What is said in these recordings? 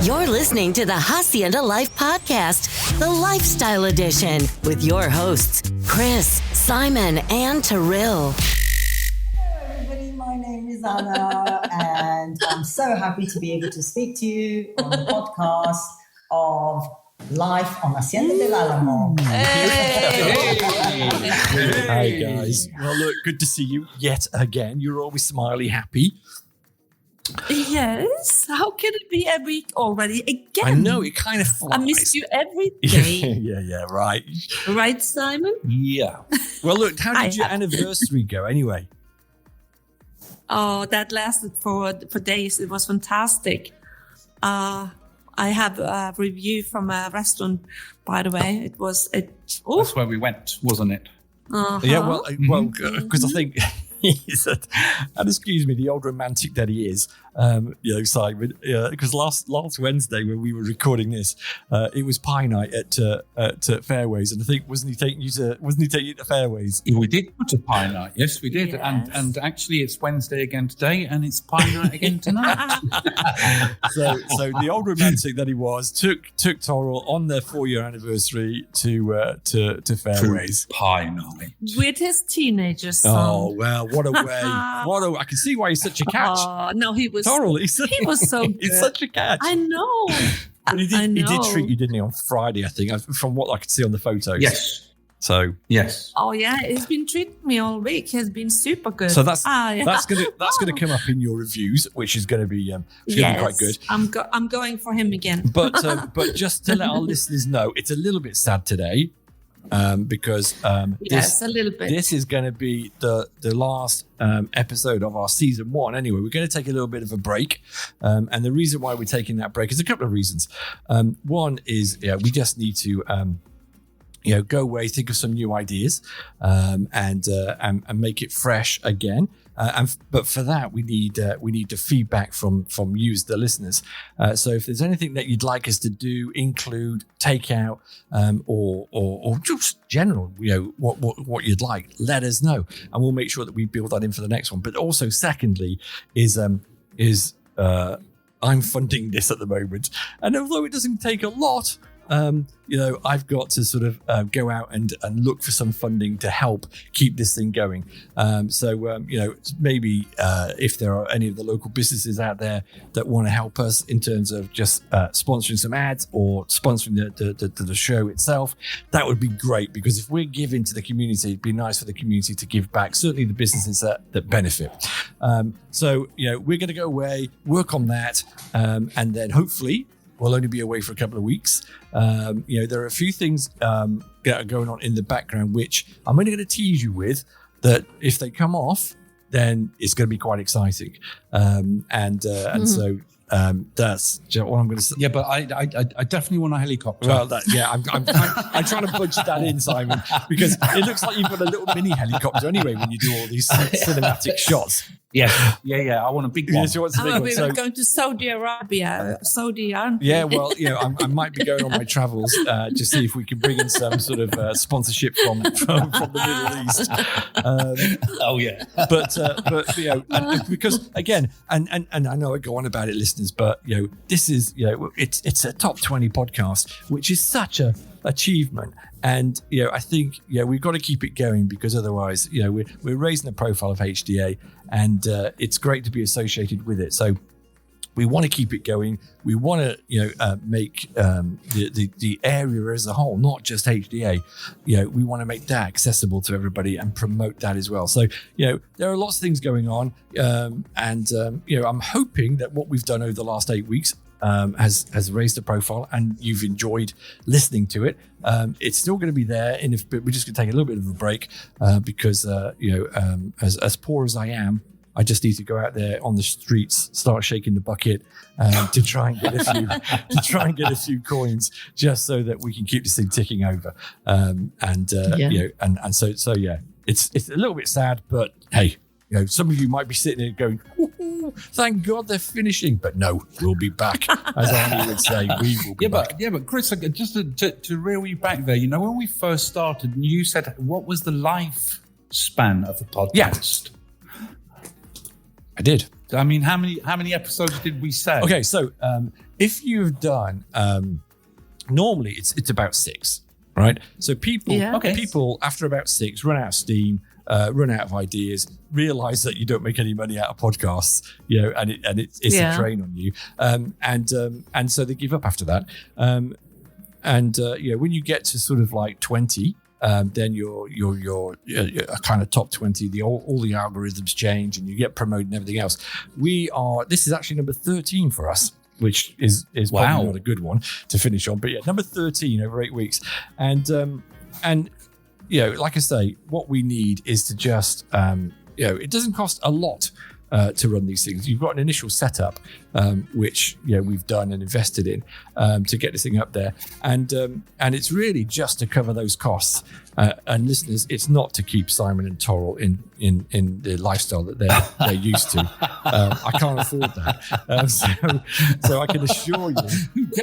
You're listening to the Hacienda Life Podcast, the Lifestyle Edition, with your hosts, Chris, Simon, and Terrell. Hello, everybody. My name is Anna, and I'm so happy to be able to speak to you on the podcast of Life on Hacienda del Alamo. Hey guys. Well, look, good to see you yet again. You're always smiley, happy. Yes. How can it be a week already again? I know, it kind of flies. I miss you every day. yeah, right. Right, Simon? Yeah. Well, look, how did your anniversary go anyway? Oh, that lasted for days. It was fantastic. I have a review from a restaurant, by the way. That's where we went, wasn't it? Uh-huh. Yeah, well, because I think he said, and excuse me, the old romantic that he is, Simon, because last Wednesday when we were recording this, it was pie night at Fairways, and I think wasn't he taking you to Fairways? We did go to pie night, yes, we did, Yes. and actually it's Wednesday again today, and it's pie night again tonight. So the old romantic that he was took Torrell on their 4-year anniversary to Fairways. Pie night With his teenager son. Oh well, what a way! I can see why he's such a catch. Oh, no, he was Torrell, he was so good. he's such a catch. I know. But he I know. did treat you, didn't he, on Friday? I think, from what I could see on the photos. Yes. So yes. Oh yeah, he's been treating me all week. He's been super good. So that's yeah. that's gonna come up in your reviews, which is gonna be quite good. I'm going for him again. But just to let our listeners know, it's a little bit sad today, because yes, a little bit. This is going to be the last episode of our season 1. Anyway, we're going to take a little bit of a break, and the reason why we're taking that break is a couple of reasons. One is we just need to go away, think of some new ideas, and make it fresh again. But for that, we need the feedback from you, the listeners. So if there's anything that you'd like us to do, include, take out, or just general, what you'd like, let us know, and we'll make sure that we build that in for the next one. But also, secondly, is I'm funding this at the moment, and although it doesn't take a lot. I've got to sort of go out and look for some funding to help keep this thing going. Maybe if there are any of the local businesses out there that want to help us in terms of just sponsoring some ads or sponsoring the show itself, that would be great, because if we're giving to the community, it'd be nice for the community to give back, certainly the businesses that benefit. We're going to go away, work on that, and then hopefully we'll only be away for a couple of weeks. There are a few things that are going on in the background, which I'm only going to tease you with, that if they come off, then it's going to be quite exciting. So that's just what I'm going to say. Yeah, but I definitely want a helicopter. Well, I'm trying to budget that in, Simon, because it looks like you've got a little mini helicopter anyway when you do all these cinematic shots. Yes. Yeah. I want a big one. Yes, you want a big one. We were going to Saudi Arabia. Aren't we? Yeah, well, I might be going on my travels to see if we can bring in some sort of sponsorship from the Middle East. Oh yeah, but because again, and I know I go on about it, listeners, but this is it's a top 20 podcast, which is such a achievement. And I think we've got to keep it going, because otherwise we're raising the profile of HDA, and it's great to be associated with it. So we want to keep it going. We want to make the area as a whole, not just HDA. We want to make that accessible to everybody and promote that as well. So there are lots of things going on, and I'm hoping that what we've done over the last 8 weeks has raised the profile, and you've enjoyed listening to it. It's still going to be there, but we're just going to take a little bit of a break because as poor as I am, I just need to go out there on the streets, start shaking the bucket to try and get a few coins, just so that we can keep this thing ticking over. It's a little bit sad, but hey. Some of you might be sitting there going, thank God they're finishing. But no, we'll be back. As Annie would say, we will be back. But Chris, just to reel you back there, when we first started, you said, what was the lifespan of a podcast? I did. I mean, how many episodes did we say? Okay, so if you've done, normally it's about 6, right? So people after about 6 run out of steam, run out of ideas, realize that you don't make any money out of podcasts, and it's a drain on you, and so they give up after that. When you get to sort of like 20. Then you're a kind of top 20. All the algorithms change, and you get promoted and everything else. This is actually number 13 for us, which is probably not a good one to finish on. But yeah, number 13 over 8 weeks, and like I say, what we need is to just it doesn't cost a lot to run these things. You've got an initial setup, which we've done and invested in to get this thing up there, and it's really just to cover those costs. And listeners, it's not to keep Simon and Torrell in the lifestyle that they're used to. I can't afford that. So I can assure you.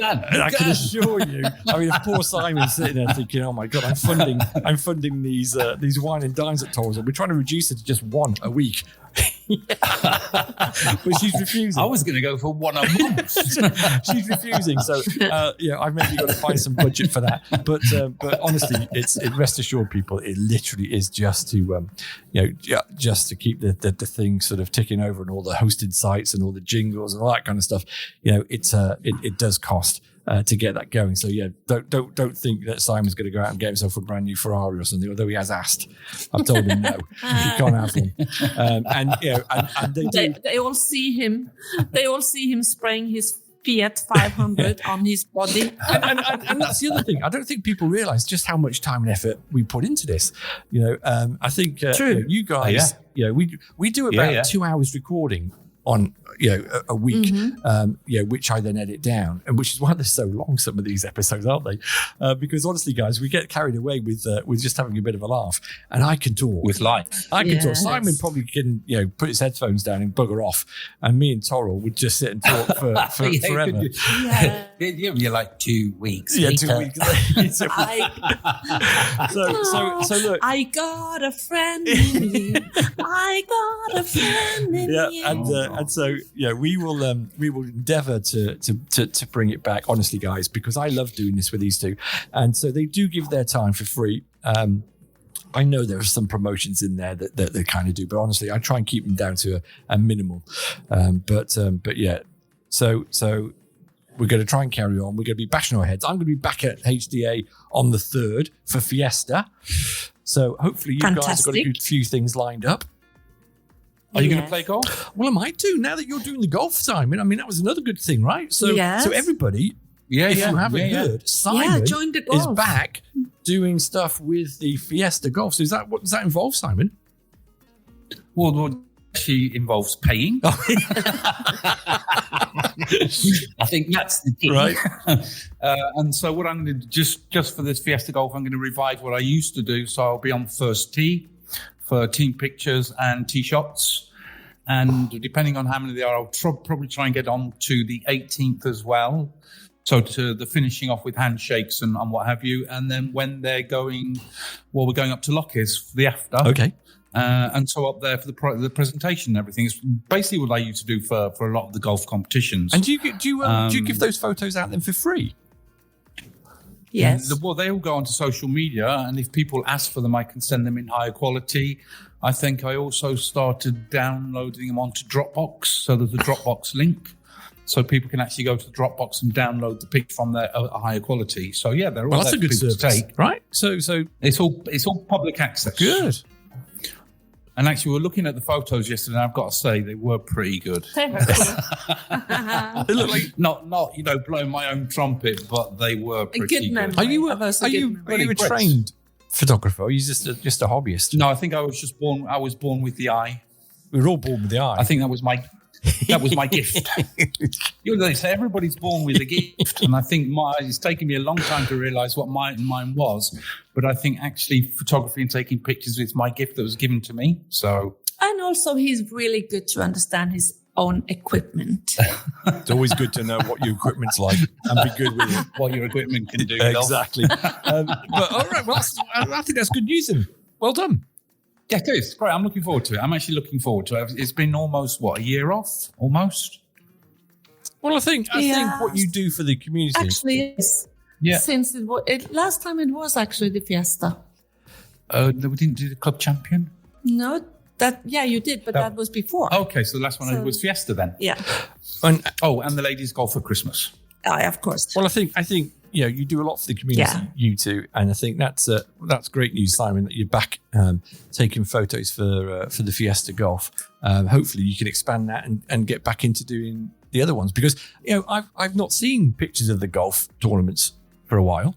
I can assure you. I mean, if poor Simon's sitting there thinking, "Oh my God, I'm funding these wine and dines at Torrell's, and we're trying to reduce it to just one a week." But she's refusing. I was going to go for one a month. She's refusing. So I've maybe got to find some budget for that. But honestly, rest assured, people, it literally is just to just to keep the thing sort of ticking over, and all the hosted sites and all the jingles and all that kind of stuff. It does cost to get that going. So don't think that Simon's going to go out and get himself a brand new Ferrari or something. Although he has asked, I've told him no, he can't have one. And they all see him. They all see him spraying his Fiat 500 on his body. And that's the other thing. I don't think people realise just how much time and effort we put into this. I think you guys, we do about 2 hours recording on a week, which I then edit down, and which is why they're so long, some of these episodes, aren't they? Because honestly, guys, we get carried away with just having a bit of a laugh, and I can talk with life. I can talk. Simon probably can put his headphones down and bugger off, and me and Torrell would just sit and talk for forever. You're like 2 weeks. Yeah, 2 weeks later. So look, I got a friend in you. I got a friend in you. And so we will endeavour to bring it back, honestly, guys, because I love doing this with these two, and so they do give their time for free. I know there are some promotions in there that they kind of do, but honestly, I try and keep them down to a minimal. But yeah, so we're going to try and carry on. We're going to be bashing our heads. I'm going to be back at HDA on the 3rd for Fiesta, so hopefully you guys have got a few things lined up. Are you going to play golf? Well, I might do, now that you're doing the golf, Simon. I mean, that was another good thing, right? So everybody, if you haven't heard, Simon is back doing stuff with the Fiesta Golf. So what does that involve, Simon? Well, actually involves paying. I think that's the key. Right. And so what I'm going to do, just for this Fiesta Golf, I'm going to revive what I used to do. So I'll be on first tee for team pictures and tee shots, and depending on how many there are, I'll probably try and get on to the 18th as well, so to the finishing off with handshakes and what have you. And then when they're going, we're going up to Lockheed's for the after. Okay. And so up there for the presentation and everything. It's basically what I used to do for a lot of the golf competitions. And do you give those photos out then for free? Yes. Well, they all go onto social media, and if people ask for them, I can send them in higher quality. I think I also started downloading them onto Dropbox, so there's a Dropbox link, so people can actually go to the Dropbox and download the pic from their higher quality. So yeah, they're all that's a good service, to take, right? So it's all public access. Good. And actually, we were looking at the photos yesterday, and I've got to say they were pretty good. They look like not blowing my own trumpet, but they were pretty good. Are you a trained photographer, or are you just a hobbyist? No, I think I was born with the eye. We were all born with the eye. I think that was my gift. They say everybody's born with a gift, and I think it's taken me a long time to realise what mine was. But I think actually photography and taking pictures is my gift that was given to me. So, and also he's really good to understand his own equipment. It's always good to know what your equipment's like and be good with it. What your equipment can do. Exactly. But all right, well, I think that's good news then. Well done. Yeah, it is. Great. I'm looking forward to it. I'm actually looking forward to it. It's been almost, a year off? Almost? Well, I think what you do for the community. Actually, yes. Yeah. Since last time it was actually the Fiesta. We didn't do the club champion? No, you did, but that was before. Okay, so the last one was Fiesta then? Yeah. And the ladies' golf for Christmas. Of course. Well, I think you do a lot for the community, you two, and I think that's great news, Simon, that you're back taking photos for the Fiesta Golf. Hopefully, you can expand that and get back into doing the other ones, because I've not seen pictures of the golf tournaments for a while.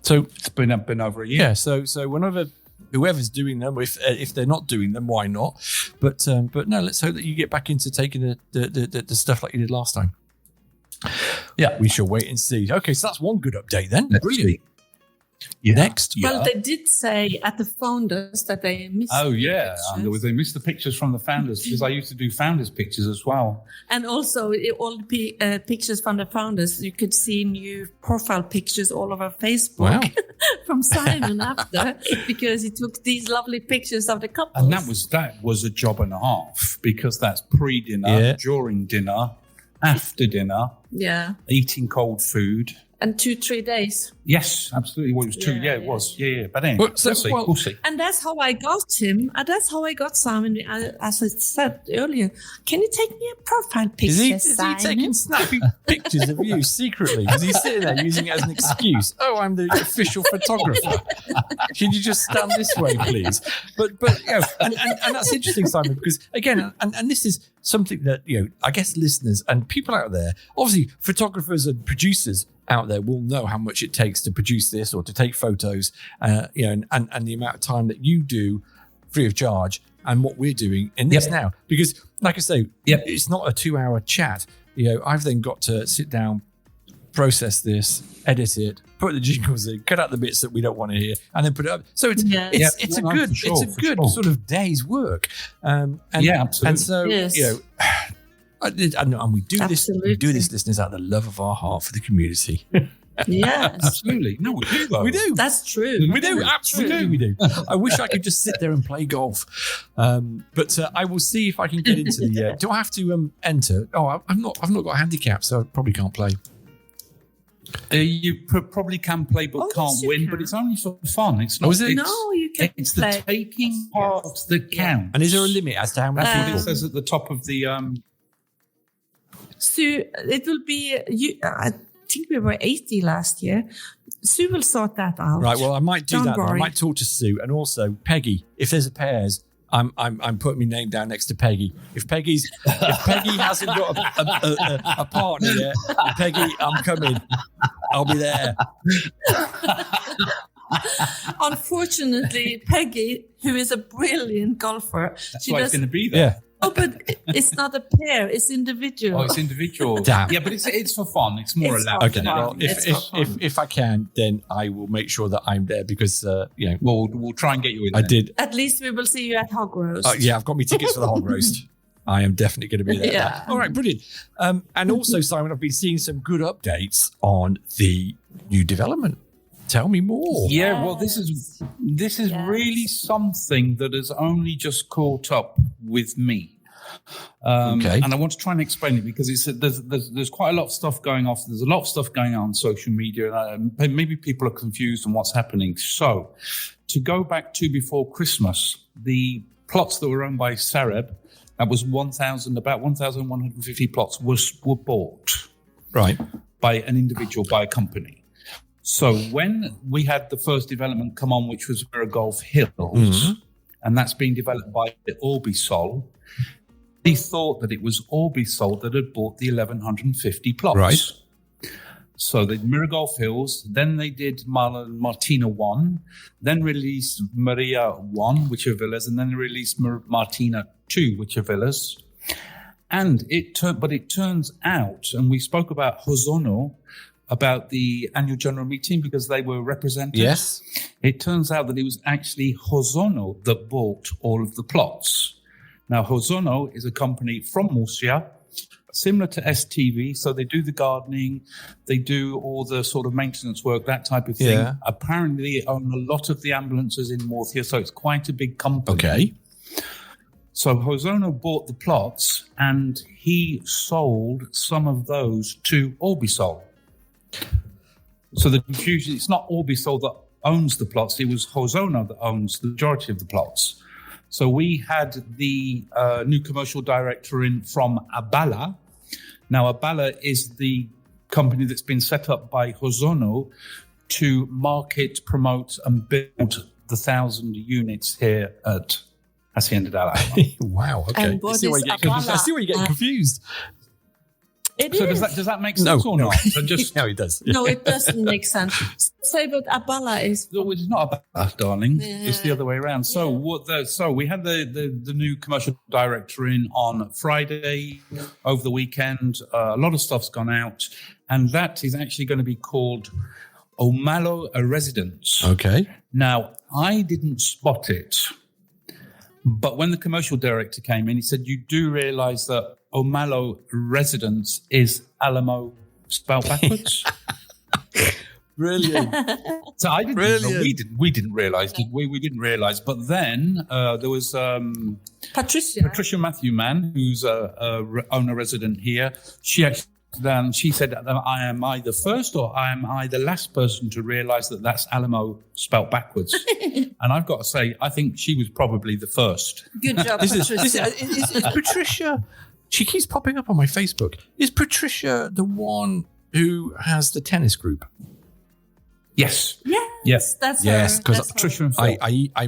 So it's been over a year. Yeah. So whenever whoever's doing them, if they're not doing them, why not? But no, let's hope that you get back into taking the stuff like you did last time. Yeah, we shall wait and see. Okay, so that's one good update then. Brilliant. Yeah. Next. Well, they did say at the founders that they missed. Oh, yeah. They missed the pictures from the founders, because I used to do founders pictures as well. And also, all the pictures from the founders, you could see new profile pictures all over Facebook from Simon after, because he took these lovely pictures of the couples. And that was a job and a half, because that's pre-dinner, during dinner, after dinner, eating cold food. And 2-3 days. Yes, absolutely. Well, it was 2. Yeah, it was. Yeah. But anyway, we'll see. And that's how I got him. That's how I got Simon. As I said earlier, can you take me a profile picture, Is he taking snappy pictures of you secretly? Is he sitting there using it as an excuse? Oh, I'm the official photographer. Can you just stand this way, please? But and that's interesting, Simon, because again, and this is something that I guess listeners and people out there, obviously photographers and producers out there will know how much it takes to produce this or to take photos, and the amount of time that you do free of charge, and what we're doing in this now. Because, like I say, it's not a 2-hour chat. I've then got to sit down, process this, edit it, put the jingles in, cut out the bits that we don't want to hear, and then put it up. So it's a good sort of day's work. Absolutely. And so and we do this. We do this, listeners, out of the love of our heart for the community. Yes, absolutely. No, we do. Though. We do. That's true. We do. Absolutely, we do. I wish I could just sit there and play golf, but I will see if I can get into the. Do I have to enter? Oh, I've not got a handicap, so I probably can't play. You probably can play, but can't win. But it's only for fun. It's not. Oh, is it? No, you can. It's play. The taking part that counts. And is there a limit as to how much? That's what it says at the top of the. Sue, it will be you. I think we were 80 last year. Sue will sort that out. Right. Well, I might do that. Worry. I might talk to Sue, and also Peggy. If there's a pairs, I'm putting my name down next to Peggy. If Peggy hasn't got a partner yet, Peggy, I'm coming. I'll be there. Unfortunately, Peggy, who is a brilliant golfer, that's why it's going to be there. Yeah. Oh, but it's not a pair; it's individual. Oh, it's individual. Damn. Yeah, but it's for fun. It's more allowed. Okay. Well, if I can, then I will make sure that I'm there, because we'll try and get you in. I did. At least we will see you at Hog Roast. I've got me tickets for the Hog Roast. I am definitely going to be there. Yeah. All right, brilliant. And also, Simon, I've been seeing some good updates on the new development. Tell me more. Yeah, well, this is really something that has only just caught up with me. Okay. And I want to try and explain it, because there's quite a lot of stuff going off. There's a lot of stuff going on social media, and maybe people are confused on what's happening. So, to go back to before Christmas, the plots that were owned by Sareb, that was about 1,150 plots were bought, right, by an individual, by a company. So when we had the first development come on, which was Golf Hills, and that's being developed by Orbisol, they thought that it was Orbisol that had bought the 1,150 plots. Right. So they did Golf Hills, then they did Martina 1, then released Maria 1, which are villas, and then they released Martina 2, which are villas. And it turns out, and we spoke about Hosono, about the annual general meeting, because they were represented. Yes. It turns out that it was actually Hosono that bought all of the plots. Now, Hosono is a company from Murcia, similar to STV. So they do the gardening, they do all the sort of maintenance work, that type of thing. Yeah. Apparently they own a lot of the ambulances in Morthia, so it's quite a big company. Okay. So Hosono bought the plots and he sold some of those to Orbisol. So the confusion, it's not Orbisol that owns the plots, it was Hosono that owns the majority of the plots. So we had the new commercial director in from Abala. Now, Abala is the company that's been set up by Hosono to market, promote, and build the 1,000 units here at Hacienda del Alamo. Wow. Okay. And what I see why is you get confused. It So is. does that make sense or not? So just No, it does. No, it doesn't make sense. Say what Abala is. No, it's not about darling. Yeah. It's the other way around. So so we had the new commercial director in on Friday over the weekend. A lot of stuff's gone out, and that is actually going to be called Omalo a Residence. Okay. Now, I didn't spot it, but when the commercial director came in, he said, "You do realise that Omalo Residence is Alamo spelled backwards." Brilliant. So I didn't. Brilliant. We didn't realise, did we? We didn't realise. But then there was Patricia Matthew Mann, who's a owner resident here. She actually she said, "Am I the first or am I the last person to realise that that's Alamo spelt backwards?" And I've got to say, I think she was probably the first. Good job, Is Patricia. Patricia? She keeps popping up on my Facebook. Is Patricia the one who has the tennis group? Yes. Yes, that's Yes, her. because That's her. Patricia and Phil.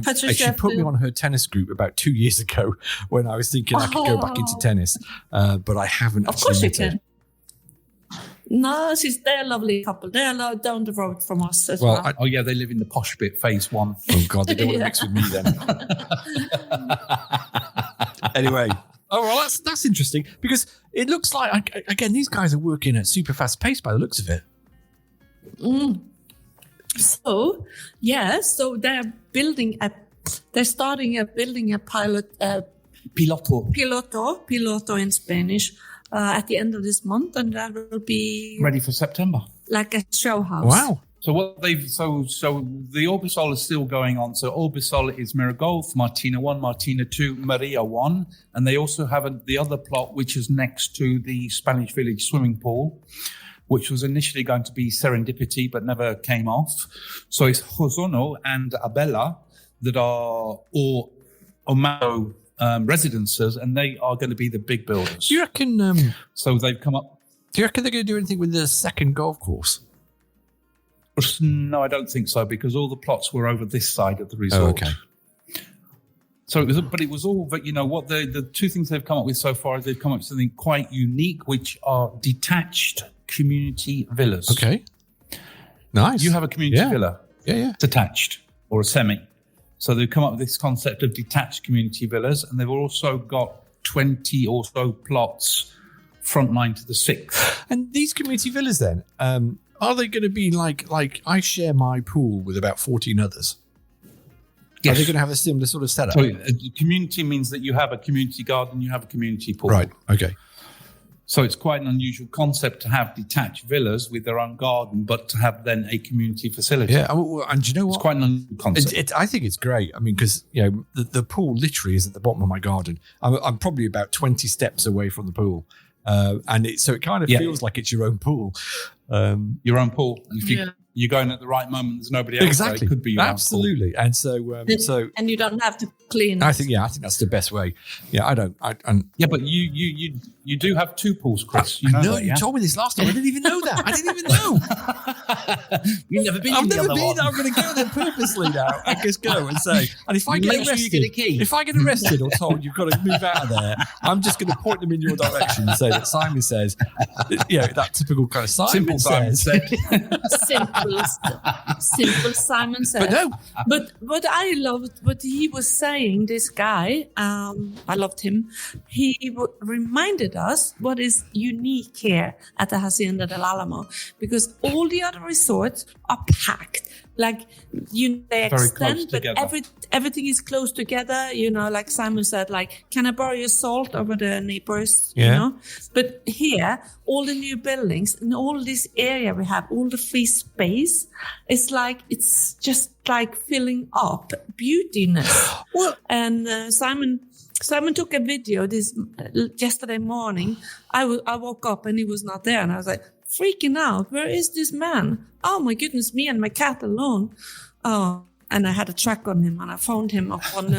Patricia she put me Phil. on her tennis group about 2 years ago when I was thinking I could go back into tennis, but I haven't. Of actually course you met her. can. No, they're a lovely couple. They're down the road from us as well. Well, Oh yeah, they live in the posh bit, phase one. Oh God, they don't want to mix with me then. Anyway, oh well, that's interesting because it looks like again these guys are working at super fast pace by the looks of it. So they're starting building a pilot piloto in Spanish at the end of this month, and that will be Ready for September. like a show house. Wow. So what so the Orbisol is still going on. So Orbisol is Miragolf, Martina 1, Martina 2, Maria 1, and they also have the other plot which is next to the Spanish Village swimming pool, which was initially going to be Serendipity but never came off. So it's Hosono and Abella that are all Omalo residences, and they are going to be the big builders. Do you reckon? So they've come up. Do you reckon they're going to do anything with the second golf course? No, I don't think so, because all the plots were over this side of the resort. Oh, okay. So it was all, but you know what, the two things they've come up with so far is they've come up with something quite unique, which are detached community villas. Okay. Nice. You have a community villa. Yeah. It's attached or a semi. So they've come up with this concept of detached community villas, and they've also got 20 or so plots frontline to the 6th. And these community villas then, are they going to be like I share my pool with about 14 others? Yes. Are they going to have a similar sort of setup? So community means that you have a community garden, you have a community pool. Right. Okay. So it's quite an unusual concept to have detached villas with their own garden, but to have then a community facility. Yeah. And do you know what? It's quite an unusual concept. I think it's great. I mean, because the pool literally is at the bottom of my garden. I'm probably about 20 steps away from the pool, and so it kind of feels like it's your own pool. Your own pool. And if you're going at the right moment, there's nobody else. Exactly. There. It could be your absolutely. own pool. And so and you don't have to clean. I think that's the best way. Yeah, I don't. Yeah, but you do have two pools, Chris. I know you told me this last time. I didn't even know that. I didn't even know. You've never been. I've never been. I'm going to go there purposely now. I just go and say, and if I get arrested, or told you've got to move out of there, I'm just going to point them in your direction and say that Simon says, that typical kind of Simon says. Simple Simon said. But no. But what I loved, what he was saying, this guy, I loved him. He reminded us what is unique here at the Hacienda del Alamo, because all the other resorts are packed. like they Very close extend, but together. everything is close together. Like Simon said, like, can I borrow your salt over the neighbors? Yeah. But here, all the new buildings and all this area we have, all the free space, it's just like filling up beautiness. And Simon took a video this yesterday morning. I woke up and he was not there, and I was like freaking out. Where is this man? Oh my goodness, me and my cat alone. Oh, and I had a track on him, and I found him up on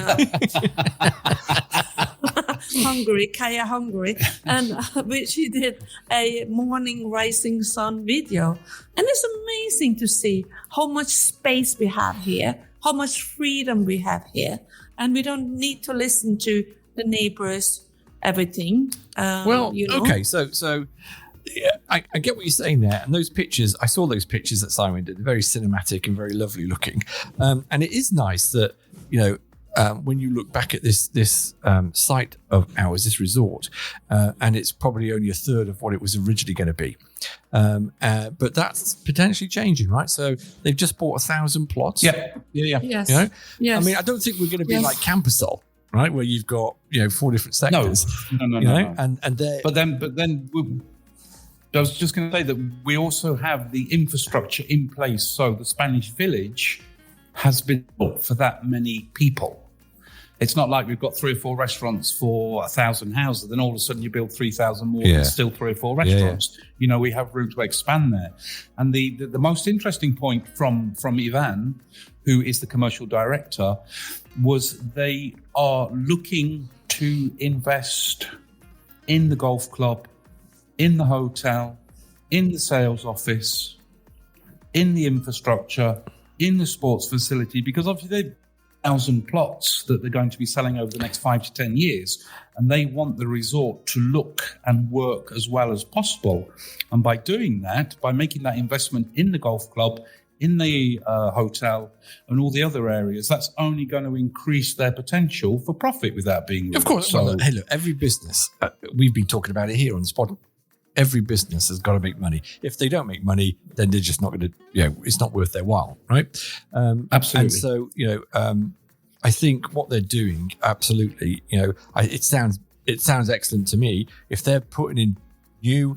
Kaya Hungary, and which he did a morning rising sun video. And it's amazing to see how much space we have here, how much freedom we have here, and we don't need to listen to the neighbors, everything. Okay, so. Yeah, I get what you're saying there, and those pictures. I saw those pictures that Simon did. They're very cinematic and very lovely looking, and it is nice that when you look back at this site of ours, this resort, and it's probably only a third of what it was originally going to be, but that's potentially changing, right? So they've just bought 1,000 plots. Yeah. Yes. I mean, I don't think we're going to be like Campersol, right, where you've got 4 different sectors. No. And they're But then I was just going to say that we also have the infrastructure in place. So the Spanish village has been built for that many people. It's not like we've got 3 or 4 restaurants for 1,000 houses. Then all of a sudden you build 3,000 more, and still 3 or 4 restaurants. Yeah. We have room to expand there. And the most interesting point from Ivan, who is the commercial director, was they are looking to invest in the golf club, in the hotel, in the sales office, in the infrastructure, in the sports facility, because obviously they've 1,000 plots that they're going to be selling over the next 5 to 10 years, and they want the resort to look and work as well as possible. And by doing that, by making that investment in the golf club, in the hotel and all the other areas, that's only going to increase their potential for profit without being rude. Of course. So, hey, look, every business, we've been talking about it here on the spot. Every business has got to make money. If they don't make money, then they're just not going to, it's not worth their while, right? Absolutely. And so, I think what they're doing, absolutely, it sounds excellent to me. If they're putting in new,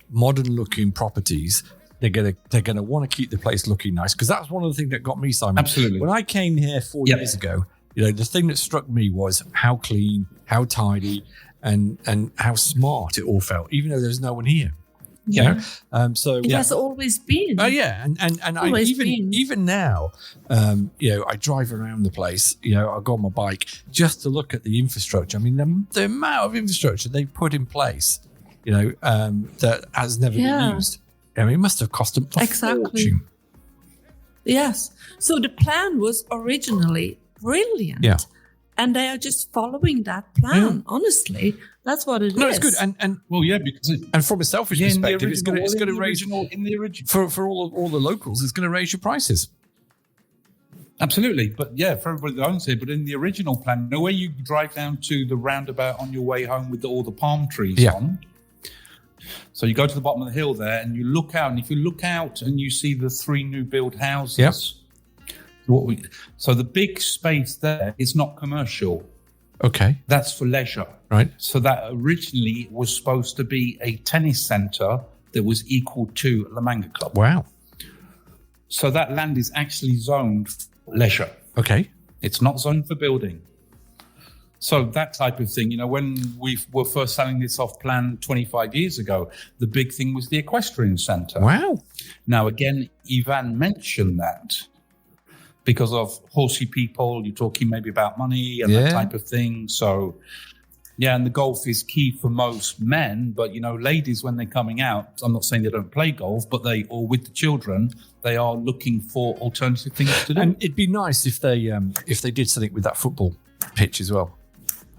modern-looking properties, they're gonna want to keep the place looking nice, because that's one of the things that got me, Simon. Absolutely. When I came here 4 years ago, the thing that struck me was how clean, how tidy, and how smart it all felt, even though there's no one here. So it has always been. Oh yeah, and I even now, I drive around the place. I go on my bike just to look at the infrastructure. I mean, the amount of infrastructure they put in place, that has never been used. I mean, it must have cost them a fortune. Yes. So the plan was originally brilliant. Yeah. And they are just following that plan. Yeah. Honestly, that's what it is. No, it's good. And and from a selfish perspective, it's going to raise in the original for all the locals. It's going to raise your prices. Absolutely, but for everybody that owns it. But in the original plan, where you drive down to the roundabout on your way home with all the palm trees on. So you go to the bottom of the hill there, and you look out. And if you look out and you see the 3 new build houses. Yep. So the big space there is not commercial. Okay. That's for leisure. Right. So that originally was supposed to be a tennis center that was equal to La Manga Club. Wow. So that land is actually zoned for leisure. Okay. It's not zoned for building. So that type of thing, when we were first selling this off plan 25 years ago, the big thing was the equestrian center. Wow. Now, again, Ivan mentioned that. Because of horsey people, you're talking maybe about money and that type of thing. So, and the golf is key for most men. But, ladies, when they're coming out, I'm not saying they don't play golf, but or with the children, they are looking for alternative things to do. And it'd be nice if they did something with that football pitch as well.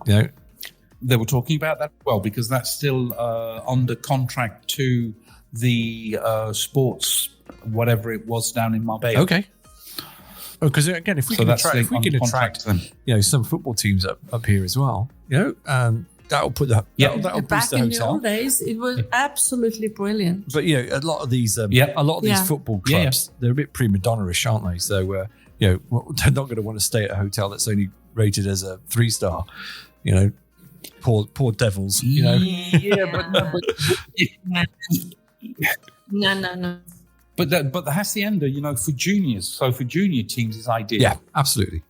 They were talking about that as well, because that's still under contract to the sports, whatever it was down in Marbella. Okay. Because again, if we can attract some football teams up here as well, that that'll put the that'll boost Back the in hotel. the old days, it was absolutely brilliant. But a lot of these football clubs, they're a bit prima donna-ish, aren't they? So they're not going to want to stay at a hotel that's only rated as a 3-star. Poor devils. Yeah, but No. But the Hacienda, for juniors, so for junior teams is ideal. Yeah, absolutely.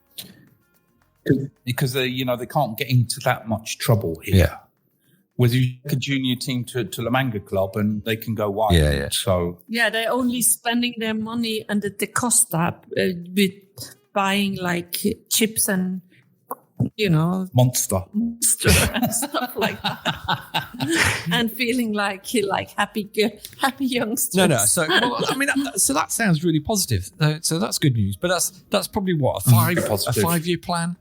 Because they can't get into that much trouble here. Yeah. Whether you take a junior team to La Manga Club and they can go wild. Yeah. So they're only spending their money under the Costa with buying like chips and Monster and stuff like that, and feeling like happy youngsters. No. So so that sounds really positive. So that's good news. But that's probably what a 5-year plan.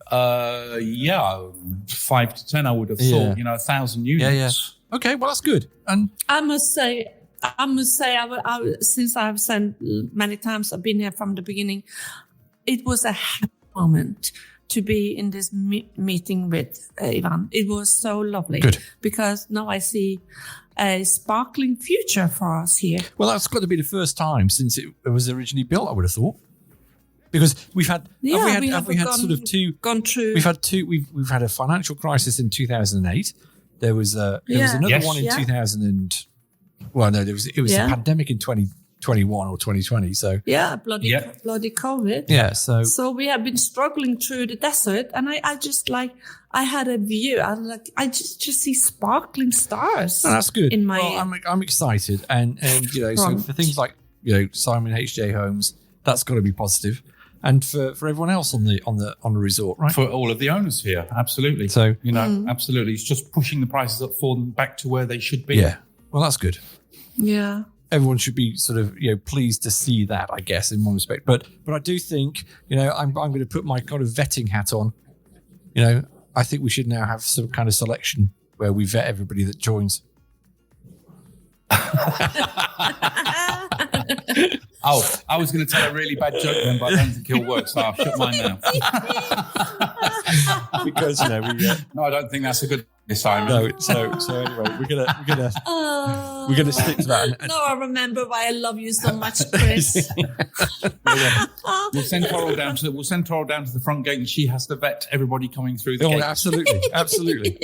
5 to 10, I would have thought. 1,000 units. Yeah. Okay, well that's good. And I must say, since I've said many times, I've been here from the beginning. It was a happy moment to be in this meeting with Ivan. It was so lovely. Good. Because now I see a sparkling future for us here. Well, that's got to be the first time since it was originally built, I would have thought. Because we've had have we had sort of two gone through. We've had a financial crisis in 2008. There was another one in 2000 it was a pandemic in 2021 or 2020. So bloody COVID. Yeah, so we have been struggling through the desert, and I just I had a view. I just see sparkling stars. Oh, that's good. In my, I'm excited, and so for things like Simon HJ Homes, that's got to be positive. And for everyone else on the resort, right? For all of the owners here, absolutely. So absolutely, it's just pushing the prices up for them back to where they should be. Yeah, well, that's good. Yeah, everyone should be sort of pleased to see that, I guess, in one respect. But I do think I'm going to put my kind of vetting hat on. I think we should now have some kind of selection where we vet everybody that joins. Oh, I was going to tell a really bad joke then, but I don't think it'll work, so I'll shut mine now. Because no, I don't think that's a good Simon. No, so anyway, we're gonna stick to that. No, I remember why I love you so much, Chris. We'll send Coral down to the front gate, and she has to vet everybody coming through the gate. Absolutely.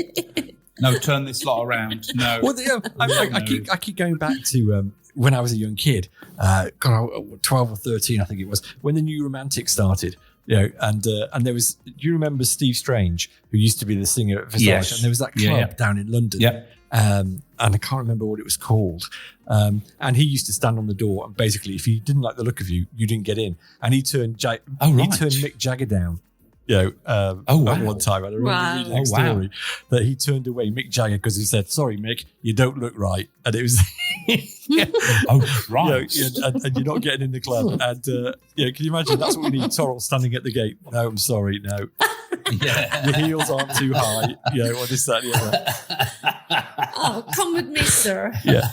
No, turn this lot around. No. Well, I keep going back to when I was a young kid, 12 or 13, I think it was, when the New Romantic started. And there was. Do you remember Steve Strange, who used to be the singer at Visage? Yes. And there was that club down in London. Yeah. And I can't remember what it was called. And he used to stand on the door, and basically, if he didn't like the look of you, you didn't get in. And he turned Mick Jagger down. At one time, I remember reading a story that he turned away Mick Jagger because he said, "Sorry, Mick, you don't look right," and it was, right, and you're not getting in the club. And can you imagine? That's what we need. Torrell standing at the gate. No, I'm sorry, no. Your heels aren't too high. Or this, that, and the other. Oh, come with me, sir. Yeah,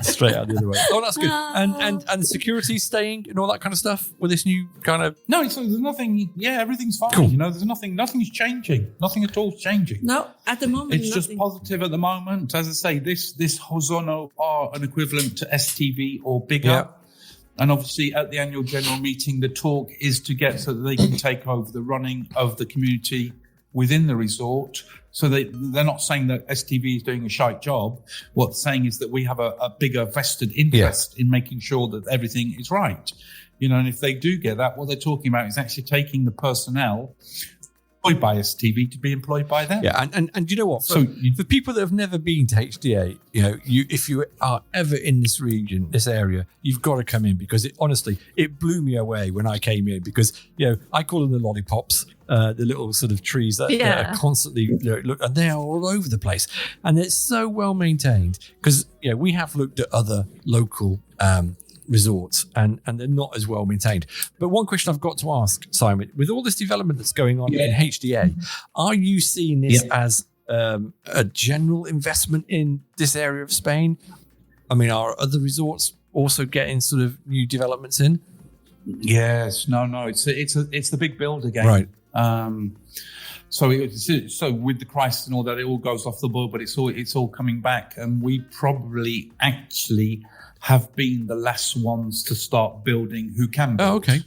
straight out the other way. Oh, that's good. And security staying and all that kind of stuff with this new kind of. No, so there's nothing. Yeah, everything's fine. Cool. There's nothing. Nothing's changing. Nothing at all is changing. No, at the moment, it's just positive at the moment. As I say, this Hosono are an equivalent to STV or bigger. Yeah. And obviously, at the annual general meeting, the talk is to get so that they can take over the running of the community within the resort. So they're not saying that STV is doing a shite job. What they're saying is that we have a bigger vested interest in making sure that everything is right. And if they do get that, what they're talking about is actually taking the personnel employed by STV to be employed by them. Yeah, and you know what? For people that have never been to HDA, if you are ever in this region, this area, you've got to come in because it blew me away when I came in because I call them the lollipops, the little sort of trees that are constantly look, and they are all over the place, and it's so well maintained because we have looked at other local resorts and they're not as well maintained. But one question I've got to ask, Simon, with all this development that's going on in HDA, are you seeing this as a general investment in this area of Spain? I mean, are other resorts also getting sort of new developments in? Yes, no, it's the big build again, right? So with the crisis and all that, it all goes off the board, but it's all coming back, and we probably actually have been the last ones to start building who can build. Oh, okay.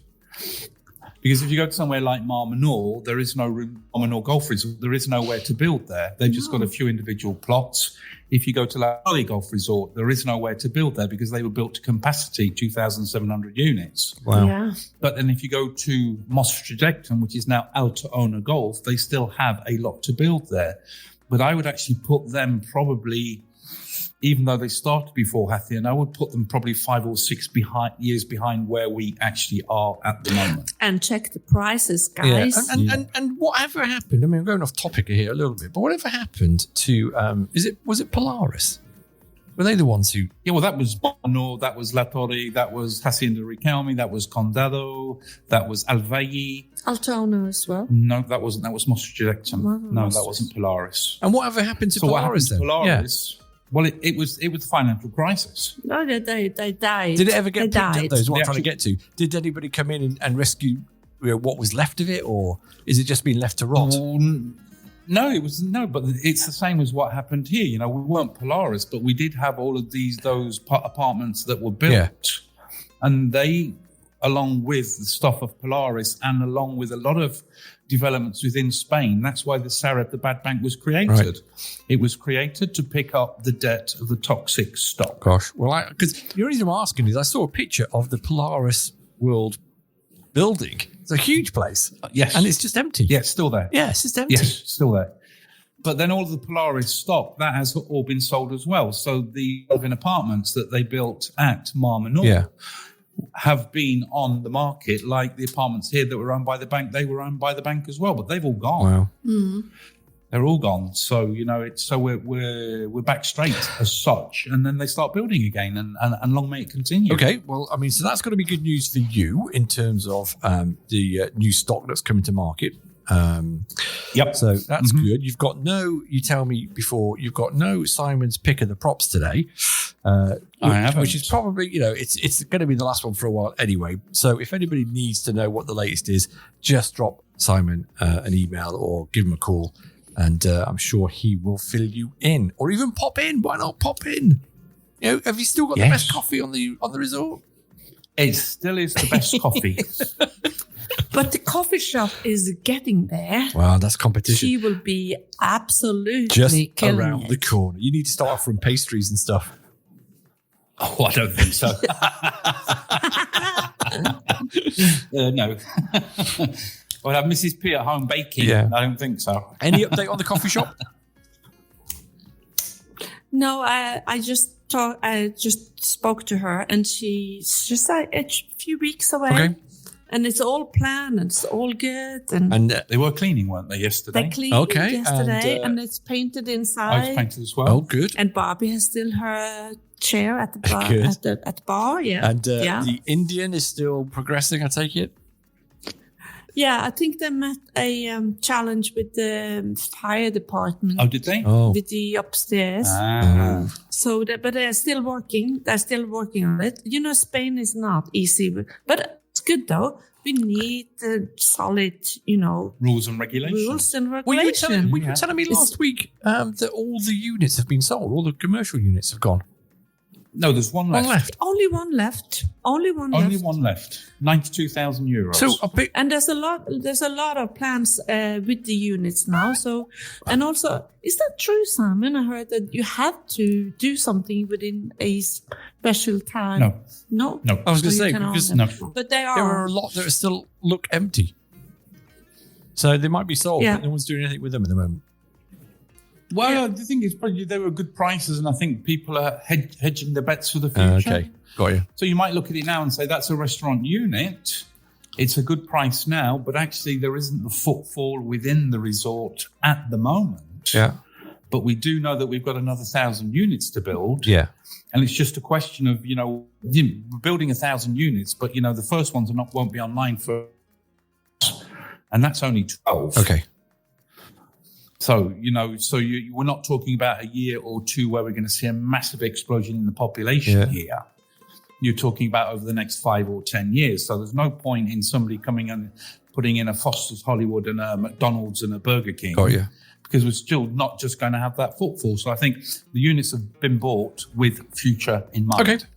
Because if you go to somewhere like Marmanor, there is no room. Marmanor Golf Resort, there is nowhere to build there. They've just got a few individual plots. If you go to La Valley Golf Resort, there is nowhere to build there because they were built to capacity, 2,700 units. Wow. Yeah. But then if you go to Maastricht, which is now Alta-Ona Golf, they still have a lot to build there. But I would actually put them probably, even though they started before Hacienda, I would put them probably 5 or 6 years behind where we actually are at the moment. And check the prices, guys. Yeah. And whatever happened, I mean, I'm going off topic here a little bit, but whatever happened to, was it Polaris? Were they the ones who... Yeah, well, that was Bono, that was La Torre, that was Hacienda Riquelme, that was Condado, that was Alvalle. Altona as well. No, that wasn't. That was Maastricht. No, that wasn't Polaris. And whatever happened to So what happened Polaris to then? Polaris... Well, it was the financial crisis. No, they died. Did it ever get They picked up, died. though, is what I'm They trying to get to. Did anybody come in and rescue what was left of it, or is it just been left to rot? No, but it's the same as what happened here. You know, we weren't Polaris, but we did have all of those apartments that were built, and they, along with the stuff of Polaris, and along with a lot of developments within Spain, that's why the Sareb, the bad bank, was created. Right. It was created to pick up the debt of the toxic stock. Gosh, well, because the reason I'm asking is I saw a picture of the Polaris World building. It's a huge place. Yes. And it's just empty. Yeah, it's still there. Yeah, it's just empty. Yes, still there. But then all of the Polaris stock, that has all been sold as well. So the urban apartments that they built at Marmanor have been on the market, like the apartments here that were owned by the bank. They were owned by the bank as well, but they've all gone. Wow. Mm. They're all gone. So, you know, we're back straight as such. And then they start building again, and long may it continue. Okay, well, I mean, so that's going to be good news for you in terms of the new stock that's coming to market. Yep. So that's good. You've got you tell me before, you've got no Simon's pick of the props today. I haven't. Which is probably, it's going to be the last one for a while anyway. So if anybody needs to know what the latest is, just drop Simon an email or give him a call, and I'm sure he will fill you in, or even pop in. Why not pop in? Have you still got the best coffee on the resort? It still is the best coffee. But the coffee shop is getting there. Wow, that's competition. She will be absolutely Just killing around it. the corner. You need to start offering pastries and stuff. Oh, I don't think so. No. I'll have Mrs. P at home baking. Yeah. I don't think so. Any update on the coffee shop? No, I just spoke to her, and she's just like a few weeks away. Okay. And it's all planned, and it's all good. And And They were cleaning, weren't they, yesterday? they cleaned Okay, yesterday, and, and it's painted I inside. was painted as well. oh, good. And Barbie has still her chair at the bar. Good. At the bar, yeah. And yeah. the Indian is still progressing, I take it? Yeah, I think they met a challenge with the fire department. Oh, did they? Oh. With the upstairs. So, but they're still working. They're still working on it. Spain is not easy, but it's good though. We need solid, Rules and regulations. rules and Well, you regulations. were telling me last week that all the units have been sold. All the commercial units have gone. No, there's one left. One left. Only one left. Only one Only left. one left. 92,000 euros. So a bit. And there's a lot of plans with the units now. So, and also, is that true, Simon? I heard that you have to do something within a special time. No. No. I was going to So say, you can because own them. No. But they there are are. a lot that still look empty. So they might be sold, Yeah. but no one's doing anything with them at the moment. Well, the thing is, probably they were good prices, and I think people are hedging their bets for the future. Okay, got you. So you might look at it now and say, that's a restaurant unit. It's a good price now, but actually there isn't the footfall within the resort at the moment. Yeah. But we do know that we've got another 1,000 units to build. Yeah. And it's just a question of, we're building 1,000 units, but, the first ones won't be online for, and that's only 12. Okay. So, we're not talking about a year or two where we're going to see a massive explosion in the population here. you're talking about over the next 5 or 10 years. So there's no point in somebody coming and putting in a Foster's Hollywood and a McDonald's and a Burger King. Oh, yeah. Because we're still not just going to have that footfall. So I think the units have been bought with future in mind.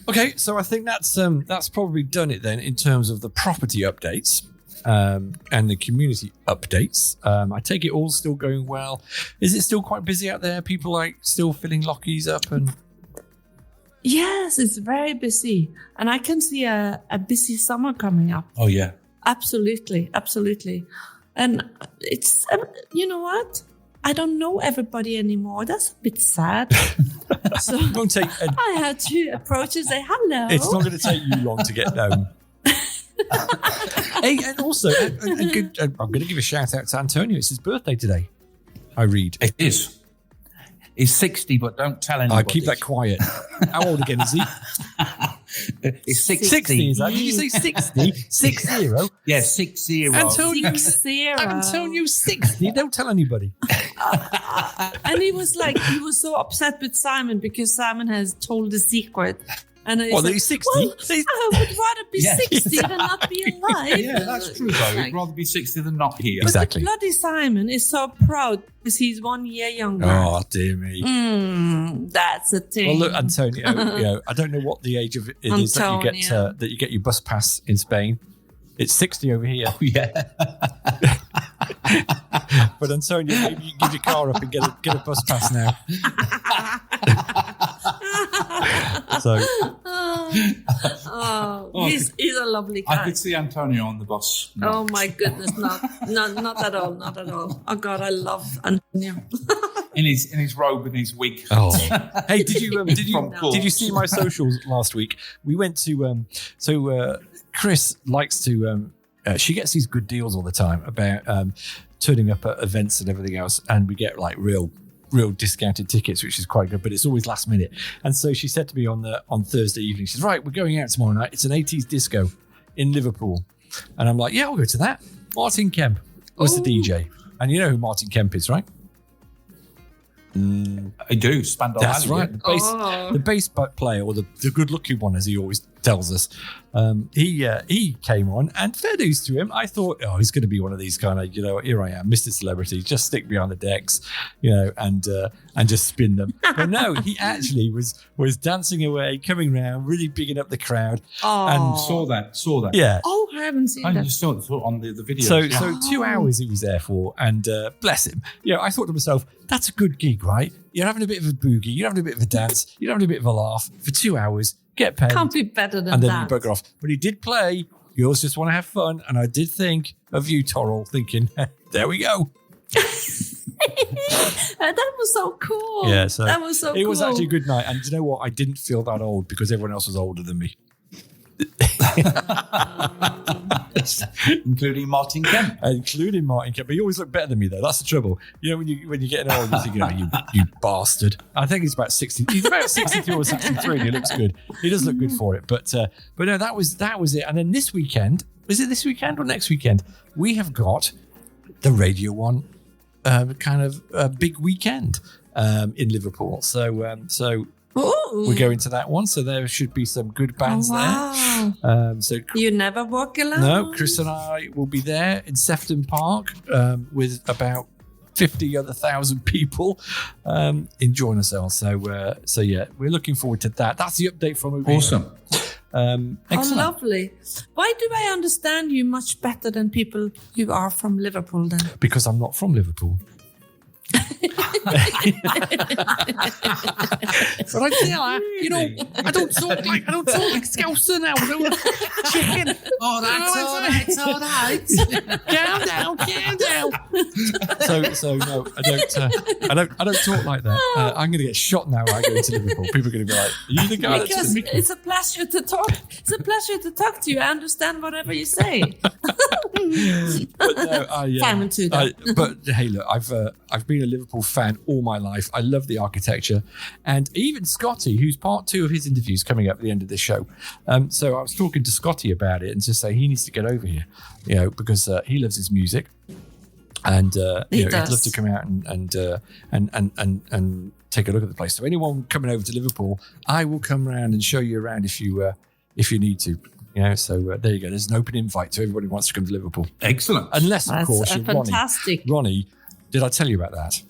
Okay, so I think that's probably done it then in terms of the property updates and the community updates. I take it all still going well. Is it still quite busy out there? People like still filling lockies up and... Yes, it's very busy. And I can see a busy summer coming up. Oh, yeah. Absolutely. And it's, you know what? I don't know everybody anymore. That's a bit sad. So I had to approach and say hello. It's not going to take you long to get known. Hey, and also, I'm going to give a shout out to Antonio. It's his birthday today. I read. It is. He's 60, but don't tell anybody. I keep that quiet. How old again is he? He's 60. 60, is that? Did you say 60? 60? Yeah, 60. Antonio, 60. Antonio 60. Don't tell anybody. And he was so upset with Simon because Simon has told the secret. And he's 60. Well, I would rather be 60 than not be alive. Yeah, that's true, though. He'd rather be 60 than not here. Exactly. But bloody Simon is so proud because he's 1 year younger. Oh, dear me. That's a thing. Well, look, Antonio, I don't know what the age of it is that you get your bus pass in Spain. It's 60 over here. Oh, yeah. But Antonio, maybe you can give your car up and get a bus pass now. He's a lovely guy. I could see Antonio on the bus. No. Oh my goodness, not at all. Oh God, I love Antonio. in his robe and his wig. Oh, hey, did you see my socials last week? We went to Chris likes to. She gets these good deals all the time about turning up at events and everything else, and we get like real discounted tickets, which is quite good, but it's always last minute. And so she said to me on Thursday evening, she says, right, we're going out tomorrow night. It's an 80s disco in Liverpool. And I'm like, yeah, I'll go to that. Martin Kemp was the DJ. And you know who Martin Kemp is, right? I do. Spandau That's Alley, right. The bass player, or the good-looking one, as he always tells us. He came on, and fair dues to him. I thought, he's going to be one of these kind of, here I am, Mr. Celebrity, just stick behind the decks, and just spin them. But no, he actually was dancing away, coming round, really bigging up the crowd. And saw that. Yeah. Oh, I haven't seen that. You saw it on the video. So 2 hours he was there for, and bless him. I thought to myself, that's a good gig, right? You're having a bit of a boogie, you're having a bit of a dance, you're having a bit of a laugh for 2 hours, get paid. Can't be better than that. And then you bugger off. But he did play, Girls Just Want to Have Fun, and I did think of you, Torrell, thinking, there we go. That was so cool. Yeah, so that was so cool. It was actually a good night. And do you know what? I didn't feel that old because everyone else was older than me. Including Martin Kemp. But he always looked better than me, though. That's the trouble. When you're getting old, you think, you bastard. I think he's about 60. He's about 62 or 63, and he looks good. He does look good for it. But no, that was it. And then this weekend, is it this weekend or next weekend? We have got the Radio 1 kind of big weekend in Liverpool. So we're going to that one, so there should be some good bands there. So you never walk alone. No, Chris and I will be there in Sefton Park with about 50,000 people enjoying ourselves. So yeah, we're looking forward to that. That's the update from over awesome. Excellent. Lovely. Why do I understand you much better than people who are from Liverpool then? Because I'm not from Liverpool. But I feel I don't talk like Scouser now. Chicken. Oh, that's all right. Calm down. So no, I don't talk like that. I'm going to get shot now when I go into Liverpool. People are going to be like, "Are you the guy?" Because it's a pleasure to talk. It's a pleasure to talk to you. I understand whatever you say. But no, Simon too. But hey, look, I've been a Liverpool fan all my life. I love the architecture, and even Scotty, who's part 2 of his interviews coming up at the end of this show. So I was talking to Scotty about it and just say he needs to get over here, because he loves his music. And he'd does. love to come out and take a look at the place. So anyone coming over to Liverpool, I will come around and show you around if you need to. So there you go. There's an open invite to everybody who wants to come to Liverpool. Excellent. Unless, of That's course, you're fantastic. Ronnie, did I tell you about that?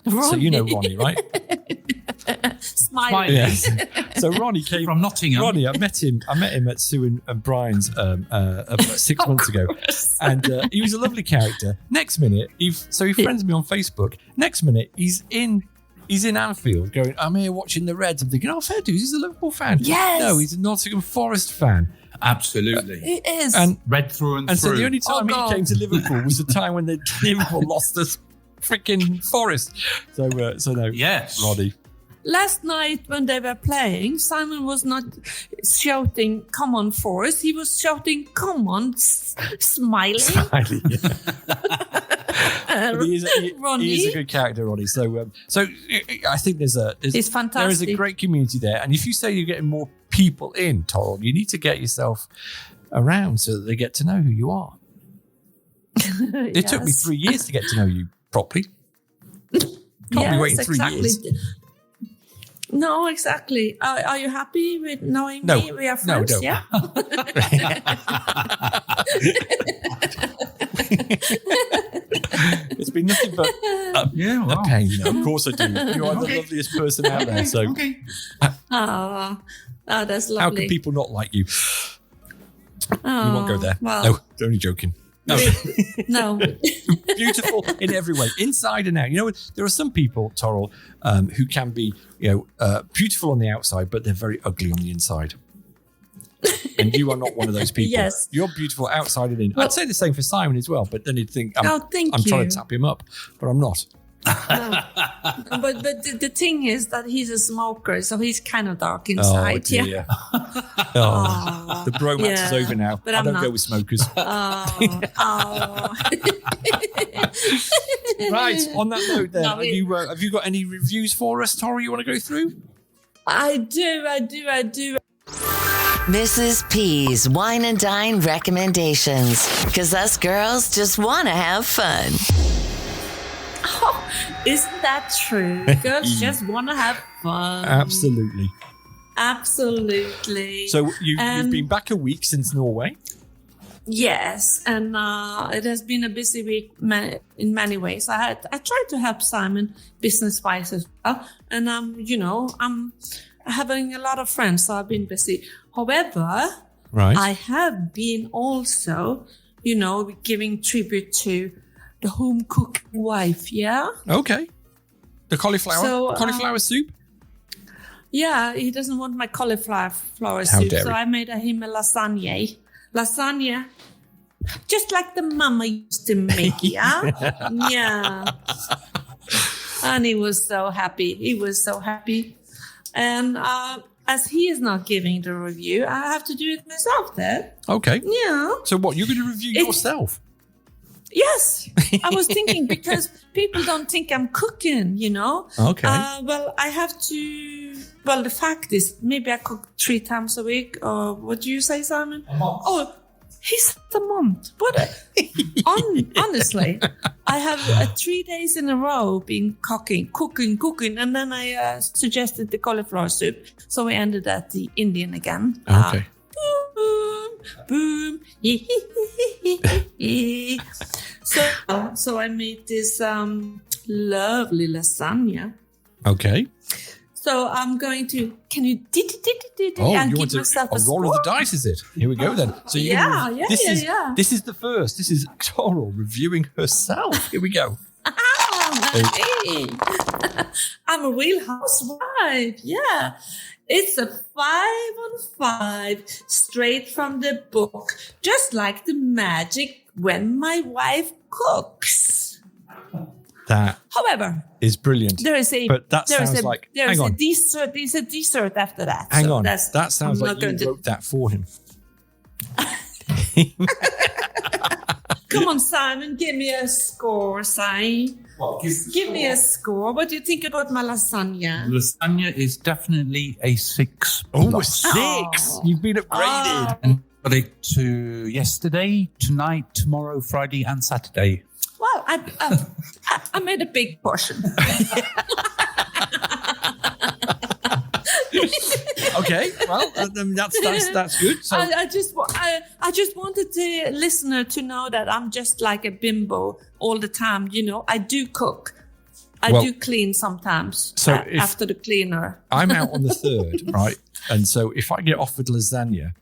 Ronnie. So you know Ronnie, right? Smiling. Yes. So Ronnie came From Nottingham. Ronnie, I met him at Sue and Brian's about 6 months ago, and he was a lovely character. Next minute, he friends me on Facebook. Next minute, he's in Anfield going, I'm here watching the Reds. I'm thinking, oh, fair dues, he's a Liverpool fan. Yes. No, he's a Nottingham Forest fan. Absolutely. It is. And Red through and through. so the only time he came to Liverpool was the time when Liverpool lost the freaking Forest. So no. Yes. Ronnie. Last night when they were playing, Simon was not shouting, come on, Forrest. He was shouting, come on, smiling. Ronnie. He is a good character, Ronnie. So I think It's fantastic. there is a great community there. And if you say you're getting more people in, Toril, you need to get yourself around so that they get to know who you are. It took me 3 years to get to know you properly. Can't be waiting 3 years. No, exactly. Are you happy with knowing No. me? We are friends, No. yeah? It's been nothing but a pain. Of course I do. You are the loveliest person out there. So Oh, that's lovely. how can people not like you? Oh, We won't go there. Well, No, only joking. No. no. Beautiful in every way, inside and out. There are some people, Toril, who can be, beautiful on the outside, but they're very ugly on the inside. And you are not one of those people. Yes. You're beautiful outside and in. Well, I'd say the same for Simon as well, but then he'd think I'm thank trying you. to tap him up, but I'm not. But the thing is that he's a smoker, so he's kind of dark inside. Oh, dear. Yeah. The bromance is over now. but I I'm don't not. go with smokers. Oh. Right, on that note then, No, have you got any reviews for us, Tori, you want to go through? I do. Mrs. P's Wine and Dine recommendations. Because us girls just want to have fun. Oh, isn't that true? Girls just want to have fun. Absolutely. So you've been back a week since Norway. Yes, and it has been a busy week in many ways. I tried to help Simon business-wise as well, and I'm having a lot of friends, so I've been busy. However, Right. I have been also, giving tribute to the home cook wife. Yeah. Okay. The cauliflower soup? Yeah, he doesn't want my cauliflower How soup, dare so he. I made him a lasagna. Lasagna, just like the mama used to make, yeah? Yeah. And he was so happy. And as he is not giving the review, I have to do it myself then. Okay. Yeah. So what, you're going to review yourself? Yes, I was thinking because people don't think I'm cooking, Okay. Well, I have to. Well, the fact is, maybe I cook 3 times a week. Or what do you say, Simon? A month. Oh, he's a month. But honestly, I have 3 days in a row been cooking, and then I suggested the cauliflower soup, so we ended at the Indian again. Okay. Boom. So I made this lovely lasagna. Okay. So I'm going to. Can you Oh, and you give want to myself a roll of the score? dice, is it? Here we go then. So Yeah. This is the first. This is Toril reviewing herself. Here we go. Hey. I'm a real housewife. Yeah. It's a 5 on 5, straight from the book, just like the magic when my wife cooks. That However, is brilliant. there is a But that there is sounds a, like- there hang is a on. dessert. There's a dessert after that. Hang so on. that's- That sounds I'm like not going you to- wrote that for him. Come on, Simon, give me a score, Si. Well, Give me a score. What do you think about my lasagna? Lasagna is definitely a 6. Oh, plus. 6. Oh. You've been upgraded. And got it to yesterday, tonight, tomorrow, Friday, and Saturday. Well, I made a big portion. Okay, well, that's good. So I just wanted the listener to know that I'm just like a bimbo all the time. You know, I do cook. I do clean sometimes. So after the cleaner, I'm out on the 3rd, right? And so if I get offered lasagna,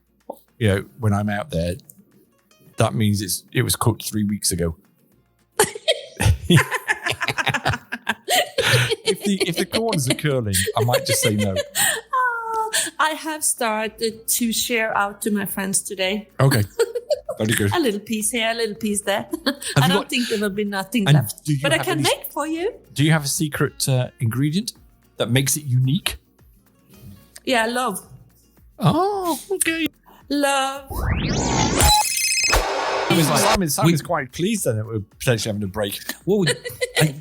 when I'm out there, that means it was cooked 3 weeks ago. If the corners are curling, I might just say no. I have started to share out to my friends today. Okay. Very good. A little piece here, a little piece there. I don't think there will be nothing left. But I can make for you. Do you have a secret ingredient that makes it unique? Yeah, love. Oh, okay. Love. Simon's quite pleased then that we're potentially having a break. Well, but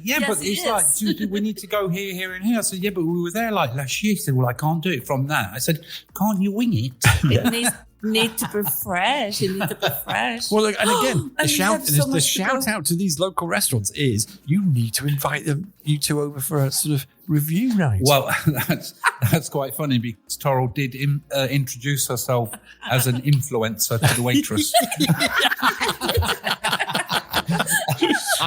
Yes, it's it like, is. we need to go here, here, and here. I said, yeah, but we were there like last year. He said, well, I can't do it from that. I said, can't you wing it? It need to be fresh. You need to be fresh. Well, and again, And the shout out to these local restaurants is you need to invite you two over for a sort of review night. Well, that's quite funny because Toril did introduce herself as an influencer to the waitress.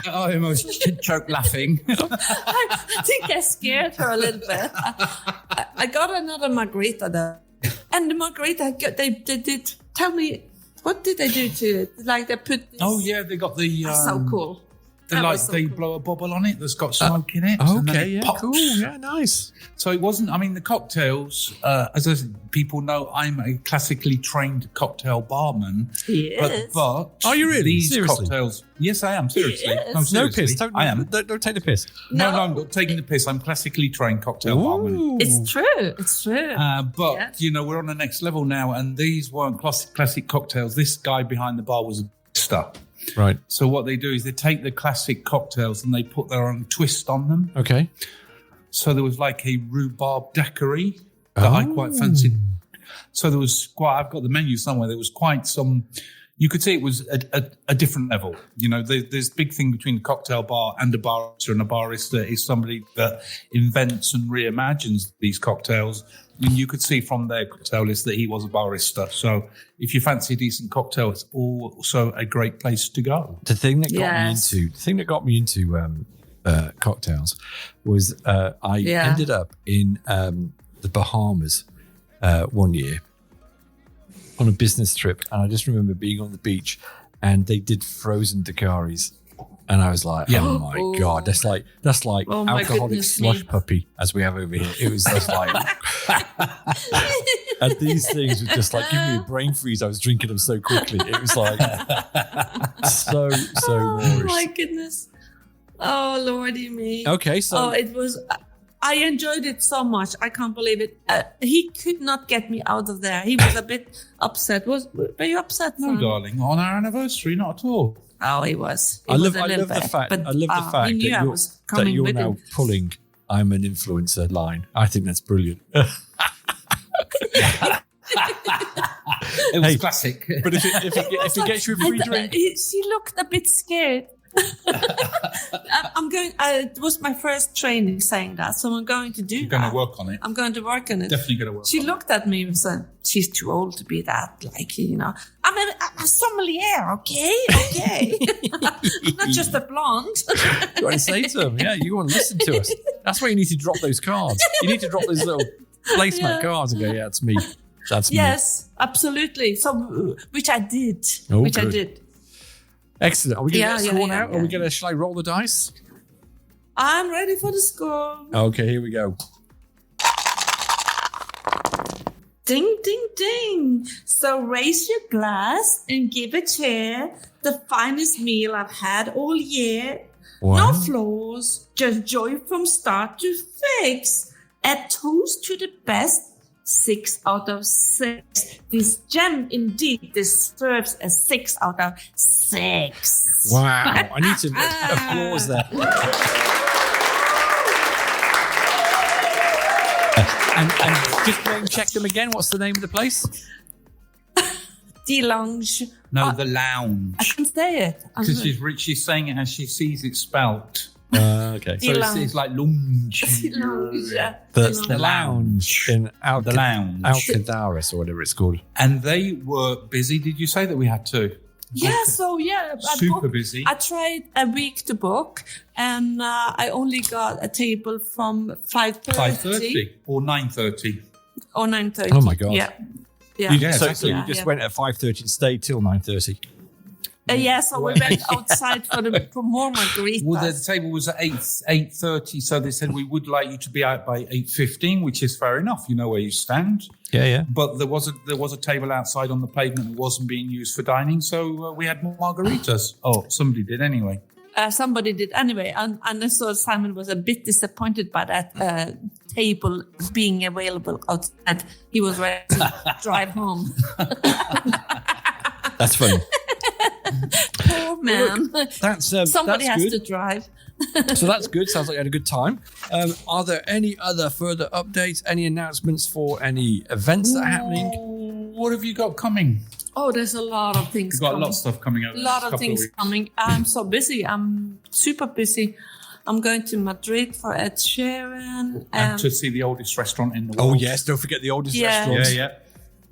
I almost choked laughing. I think I scared her a little bit. I got another margarita though. And the margarita, they did tell me, what did they do to it? Like they put this. Oh, yeah, they got the... That's so cool. They blow a bubble on it that's got smoke in it. Okay, yeah, cool. Yeah, nice. So it wasn't, the cocktails, as people know, I'm a classically trained cocktail barman. Yes. But are you really? These Seriously? cocktails, yes, I am, seriously. Yes. No, No seriously, piss. I am. Don't take the piss. No, I'm not taking the piss. I'm classically trained cocktail barman. It's true. It's true. But, we're on the next level now, and these weren't classic cocktails. This guy behind the bar was a barista. Right. So what they do is they take the classic cocktails and they put their own twist on them. Okay. So there was like a rhubarb daiquiri that I quite fancied. So there was I've got the menu somewhere. There was quite some, you could see it was a different level. There's a big thing between a cocktail bar and a barista, and a barista is somebody that invents and reimagines these cocktails. And you could see from their cocktail list that he was a barista. So if you fancy a decent cocktail, it's also a great place to go. The thing that got me into cocktails was I ended up in the Bahamas one year on a business trip, and I just remember being on the beach and they did frozen daiquiris. And I was like, oh my God, that's like alcoholic slush puppy as we have over here. It was just like, and these things were just like giving me a brain freeze. I was drinking them so quickly. It was like so oh Moorish. my goodness. Oh, Lordy me. Okay, so it was. I enjoyed it so much. I can't believe it. He could not get me out of there. He was a bit upset. Were you upset? No, son? darling. On our anniversary, not at all. Oh, he was. I love the fact that you're now pulling "I'm an influencer" line. I think that's brilliant. It was classic. But if it gets you a free drink, she looked a bit scared. It was my first training saying that, so I'm going to do You're that. going to work on it. I'm going to work on it. Definitely going to work She on looked at me and said, she's too old to be that, I'm a sommelier, okay? Not just a blonde. you want to say to them, you want to listen to us. That's why you need to drop those cards. You need to drop those little placemat cards and go, it's me. That's me. Yes, absolutely. So, which I did. Oh, I good. did. Excellent. Are we going to get score now? Yeah. Are we going to, shall I roll the dice? I'm ready for the score. Okay, here we go. Ding, ding, ding. So raise your glass and give a cheer. The finest meal I've had all year. Wow. No flaws, just joy from start to fix. A toast to the best. 6 out of 6. This gem indeed deserves a 6 out of 6. Wow. I need to applause there. and just name check them again. What's the name of the place? The lounge. No, the lounge. I can say it. Because she's saying it as she sees it spelt. Okay. So it's like lounge. That's the lounge in the lounge. Alcadares or whatever it's called. And they were busy. Did you say that we had to? Yeah, so yeah. Super busy. I tried a week to book, and I only got a table from 5:30 or 9:30. or 9:30. Oh my God. Yeah. So you just went at 5:30 and stayed till 9:30. So we went outside for more margaritas. Well, the table was at 8:30, so they said we would like you to be out by 8:15, which is fair enough. You know where you stand. Yeah. But there was a table outside on the pavement that wasn't being used for dining, so we had more margaritas. Oh, somebody did anyway. Somebody did anyway, and I saw Simon was a bit disappointed by that table being available outside. He was ready to drive home. That's funny. Poor man. That's Somebody that's has good. to drive. So that's good. Sounds like you had a good time. Are there any other further updates? Any announcements for any events that are happening? What have you got coming? Oh, there's a lot of things. We've got coming. a lot of stuff coming out. A lot of things coming. I'm so busy. I'm super busy. I'm going to Madrid for Ed Sheeran. And to see the oldest restaurant in the world. Oh yes, don't forget the oldest restaurant.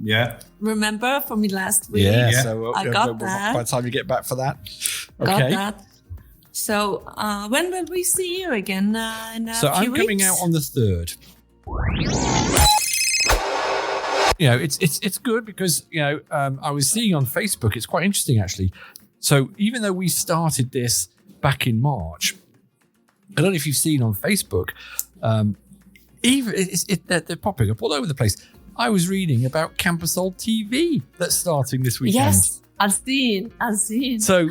Yeah. Remember from me last week? Yeah. So I got that. By the time you get back for that, Got that. So when will we see you again? In a so few I'm coming weeks? out on the 3rd. It's good because I was seeing on Facebook. It's quite interesting actually. So even though we started this back in March, I don't know if you've seen on Facebook. They're popping up all over the place. I was reading about Campusol TV that's starting this weekend. Yes, I've seen. So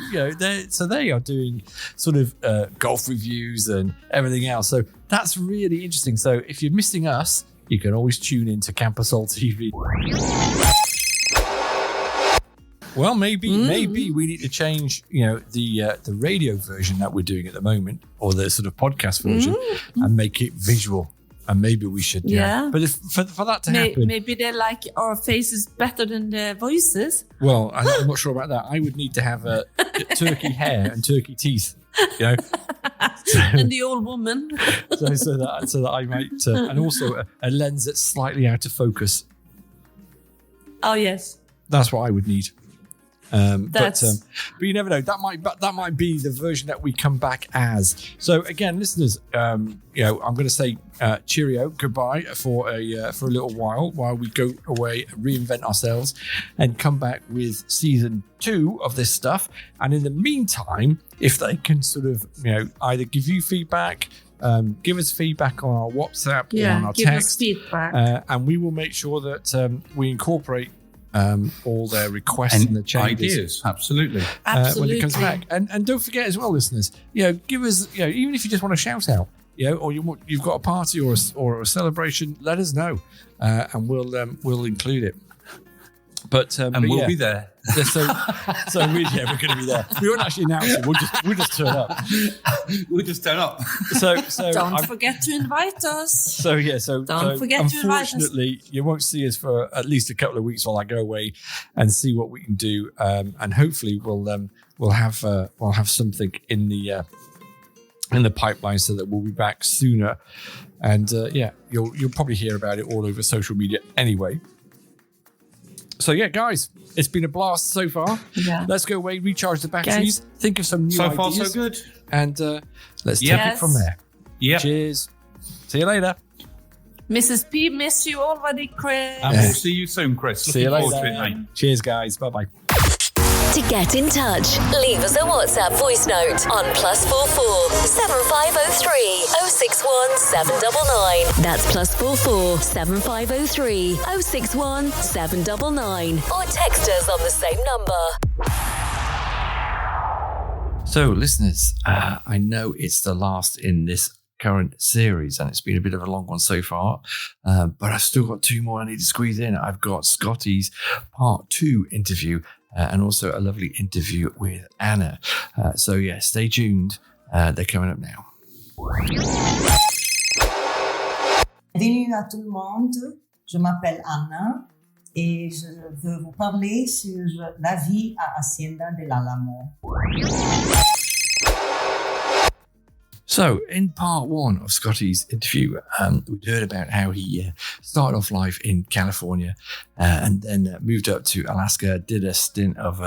they are doing sort of golf reviews and everything else. So that's really interesting. So if you're missing us, you can always tune into Campusol TV. Well, maybe we need to change, the radio version that we're doing at the moment, or the sort of podcast version, and make it visual. And maybe we should, But for that to happen, maybe they like our faces better than their voices. Well, I'm not sure about that. I would need to have turkey hair and turkey teeth, And the old woman. so that I might, and also a lens that's slightly out of focus. Oh yes, that's what I would need. But you never know. That might be the version that we come back as. So again, listeners, I'm going to say cheerio, goodbye for a little while we go away, reinvent ourselves, and come back with season 2 of this stuff. And in the meantime, if they can sort of either give you feedback, give us feedback on our WhatsApp or on our give text, us feedback, and we will make sure that we incorporate all their requests and the changes, ideas, absolutely. When it comes back. And don't forget as well, listeners, give us, even if you just want to shout out, or you've got a party or a celebration, let us know, and we'll include it. But we'll be there. So we're going to be there. We won't actually announce it. We'll just turn up. We'll just turn up. So don't forget to invite us. So don't forget to invite us. Unfortunately, you won't see us for at least a couple of weeks while I go away and see what we can do. And hopefully we'll have something in the pipeline so that we'll be back sooner. And you'll probably hear about it all over social media anyway. So guys, it's been a blast so far. Yeah. Let's go away, recharge the batteries, think of some new ideas. So far, so good. And let's take it from there. Yeah. Cheers. See you later. Mrs. P, miss you already, Chris. And we'll see you soon, Chris. See you Looking later. forward to it, mate. Cheers, guys. Bye-bye. To get in touch, leave us a WhatsApp voice note on +44 7503 061 799. That's +44 7503 061 799. Or text us on the same number. So, listeners, I know it's the last in this current series, and it's been a bit of a long one so far, but I've still got 2 more I need to squeeze in. I've got Scotty's part 2 interview, and also a lovely interview with Anna. So stay tuned. They're coming up now. Bienvenue à tout le monde. Je m'appelle Anna et je veux vous parler sur la vie à Hacienda del Álamo. So, in part one of Scotty's interview, we heard about how he started off life in California and then moved up to Alaska, did a stint of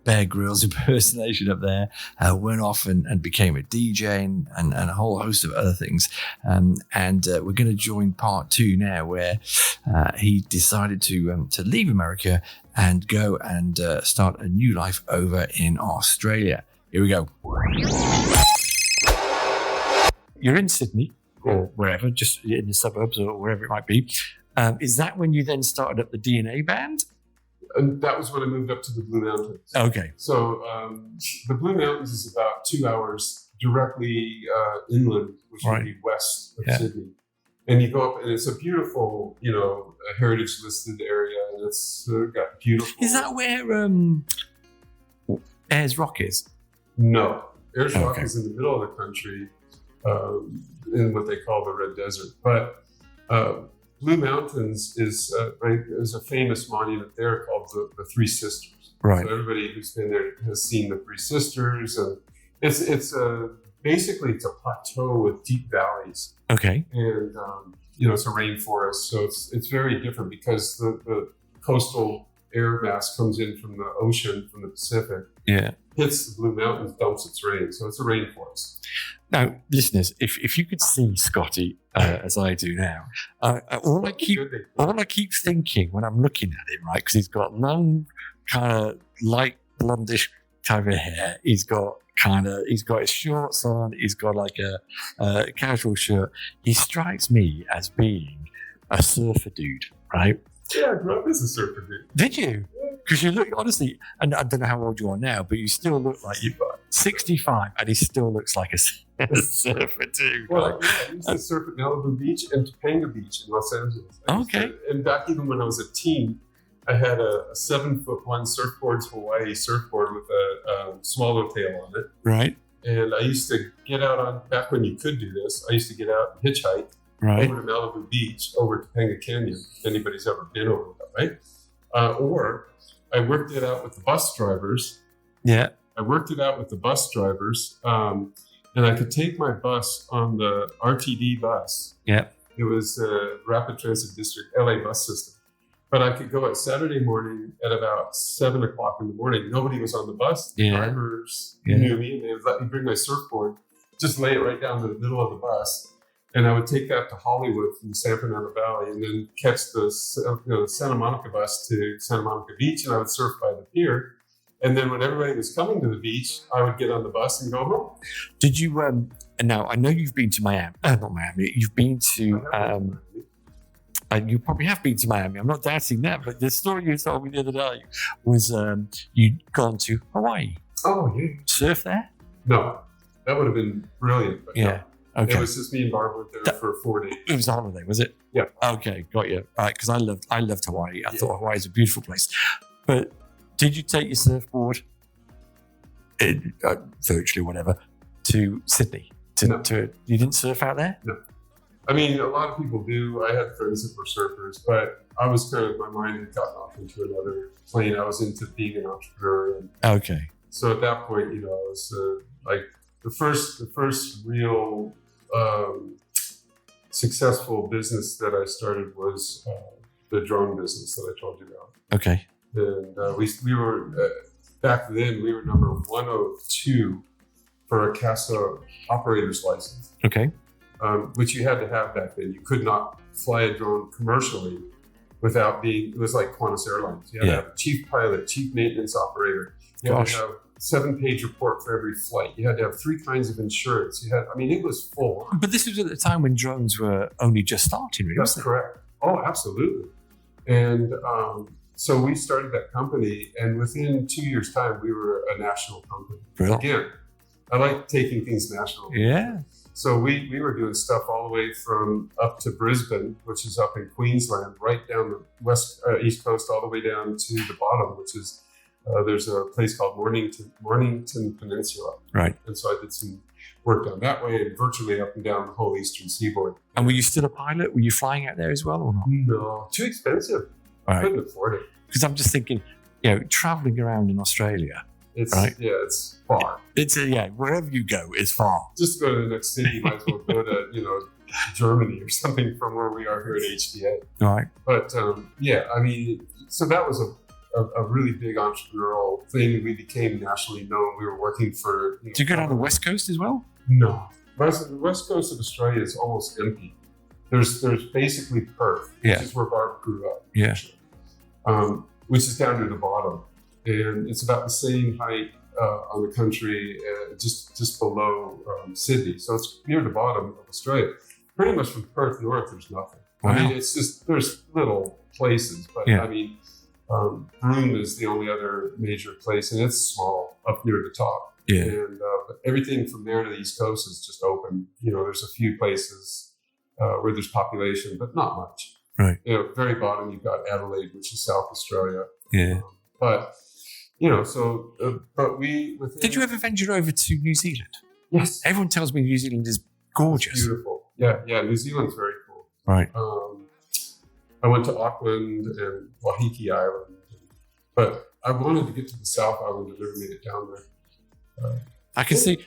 Bear Grylls impersonation up there, went off and became a DJ and a whole host of other things. And we're going to join part two now, where he decided to leave America and go and start a new life over in Australia. Here we go. You're in Sydney or wherever, just in the suburbs or wherever it might be. Is that when you then started up the DNA band? And that was when I moved up to the Blue Mountains. Okay. So the Blue Mountains is about 2 hours directly inland, which would be west of Sydney. And you go up, and it's a beautiful, a heritage listed area, and it's got beautiful. Is that where Ayers Rock is? No, Ayers Rock is in the middle of the country, in what they call the Red Desert. But Blue Mountains is a famous monument there called the Three Sisters. Right. So everybody who's been there has seen the Three Sisters, and it's basically it's a plateau with deep valleys. Okay. And it's a rainforest, so it's very different because the coastal air mass comes in from the ocean, from the Pacific. Yeah. Hits the Blue Mountains, dumps its rain, so it's a rainforest. Now, listeners, if you could see Scotty as I do now, all I keep thinking when I'm looking at him, right, because he's got long, kind of light blondish type of hair. He's got his shorts on. He's got like a casual shirt. He strikes me as being a surfer dude, right? Yeah, I grew up as a surfer dude. Did you? Because you look, honestly, and I don't know how old you are now, but you still look like you've got 65, and he still looks like a surfer dude. Well, I used to surf at Malibu Beach and Topanga Beach in Los Angeles. Okay. And back even when I was a teen, I had a 7'1" Surfboards Hawaii surfboard with a swallowtail on it. Right. And I used to get out on, back when you could do this, I used to get out and hitchhike over to Malibu Beach, over to Topanga Canyon, if anybody's ever been over that, right? Or I worked it out with the bus drivers. Yeah. I worked it out with the bus drivers, and I could take my bus on the RTD bus. Yeah. It was a Rapid Transit District LA bus system. But I could go at Saturday morning at about 7 o'clock in the morning. Nobody was on the bus. The drivers knew me, and they would let me bring my surfboard, just lay it right down in the middle of the bus. And I would take that to Hollywood from the San Fernando Valley, and then catch the Santa Monica bus to Santa Monica Beach, and I would surf by the pier. And then when everybody was coming to the beach, I would get on the bus and go home. Did you, now I know you've been to Miami, not Miami, you've been to, you probably have been to Miami, I'm not doubting that, but the story you told me the other day was you'd gone to Hawaii. Oh, yeah. Surf there? No, that would have been brilliant. But yeah. No. Okay. It was just me and Barb went there for 4 days. It was a holiday, was it? Yeah. Okay, got you. All right, because I loved Hawaii. I thought Hawaii is a beautiful place. But did you take your surfboard, virtually whatever, to Sydney? No. You didn't surf out there? No. I mean, a lot of people do. I had friends that were surfers, but I was my mind had gotten off into another plane. I was into being an entrepreneur. And okay. So at that point, it was like the first real successful business that I started was the drone business that I told you about. Okay. And we were, back then, we were number 102 for a CASA operator's license. Okay. Which you had to have back then. You could not fly a drone commercially without it was like Qantas Airlines. You had to have a chief pilot, chief maintenance operator. You had to have 7-page report for every flight. You had to have 3 kinds of insurance. It was full. But this was at the time when drones were only just starting, really. That's correct. Oh, absolutely. And so we started that company, and within 2 years' time, we were a national company. Brilliant. Again, I like taking things national. Yeah. So we were doing stuff all the way from up to Brisbane, which is up in Queensland, right down the east coast, all the way down to the bottom, which is there's a place called Mornington Peninsula. Right. And so I did some work down that way and virtually up and down the whole eastern seaboard. And were you still a pilot? Were you flying out there as well or not? No, too expensive. Right. Couldn't afford it. Because I'm just thinking, traveling around in Australia, It's right? Yeah, it's far. It's wherever you go, it's far. Just go to the next city. You might as well go to Germany or something from where we are here at HDA. Right. But I mean, so that was a really big entrepreneurial thing. We became nationally known. We were working for. Did you go down the West Coast as well? No, the West Coast of Australia is almost empty. There's basically Perth, which is where Barb grew up. Yeah. Which is down near the bottom, and it's about the same height on the country, just below Sydney. So it's near the bottom of Australia. Pretty much from Perth north, there's nothing. Wow. I mean, it's just there's little places, but I mean, Broome is the only other major place, and it's small up near the top. Yeah. And but everything from there to the East Coast is just open. There's a few places where there's population, but not much. Right. Very bottom, you've got Adelaide, which is South Australia. Yeah. But we. Did you ever venture over to New Zealand? Yes. Everyone tells me New Zealand is gorgeous. It's beautiful. Yeah. New Zealand's very cool. Right. I went to Auckland and Waiheke Island, but I wanted to get to the South Island and never made it down there. I can see,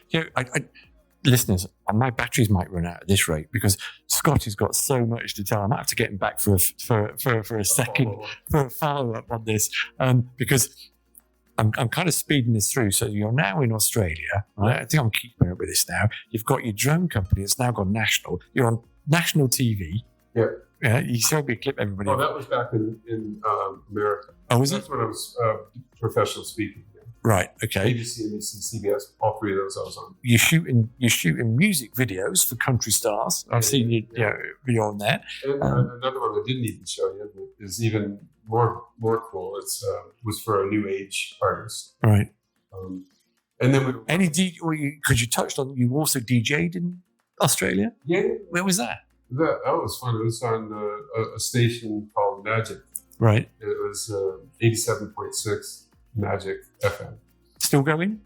listeners, my batteries might run out at this rate because Scott has got so much to tell. I might have to get him back for a second, for a follow-up on this, because I'm kind of speeding this through. So you're now in Australia, right? I think I'm keeping up with this now. You've got your drone company that's now gone national. You're on national TV. Yeah. Yeah, you showed me a clip, everybody. Oh, that was back in America. Oh, was it? That's when I was professional speaking. Yeah. Right. Okay. ABC, NBC, CBS, all three of those I was on. You're shooting music videos for country stars. I've seen you video on that. And another one I didn't even show you that is even more cool. It's was for a new age artist. Right. And then because you touched on, you also DJ'd in Australia. Yeah. Where was that? That was fun. It was on a station called Magic. Right. It was 87.6 Magic FM. Still going?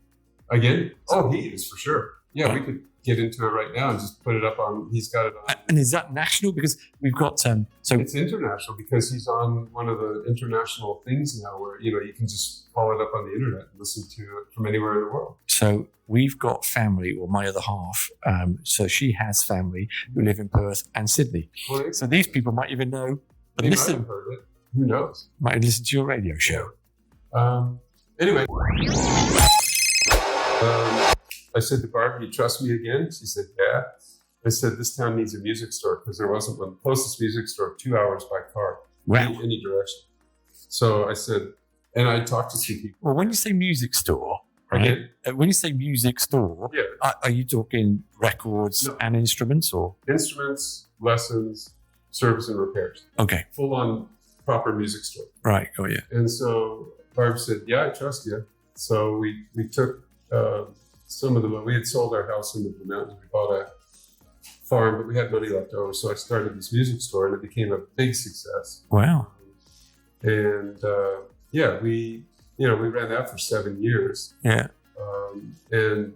Again? Oh, he is for sure. Yeah, we could get into it right now and just put it up on. He's got it on. And is that national? Because we've got It's international because he's on one of the international things now where you can just call it up on the internet and listen to it from anywhere in the world. So we've got family, or my other half. So she has family who live in Perth and Sydney. Well, so these people might even know. They might have heard it. Who knows? Might listen to your radio show. Anyway. I said to Barbara, "You trust me again?" She said, "Yeah." I said, "This town needs a music store," because there wasn't one. The closest music store, 2 hours by car, any direction. So I said, and I talked to some people. Well, when you say music store, right? When you say music store, are you talking records and instruments, or instruments, lessons, service and repairs? Okay, full on proper music store. Right, got you. And so Barb said, "Yeah, I trust you." So we took. Some of we had sold our house in the Blue Mountains. We bought a farm, but we had money left over. So I started this music store and it became a big success. Wow. And we ran that for 7 years. Yeah. And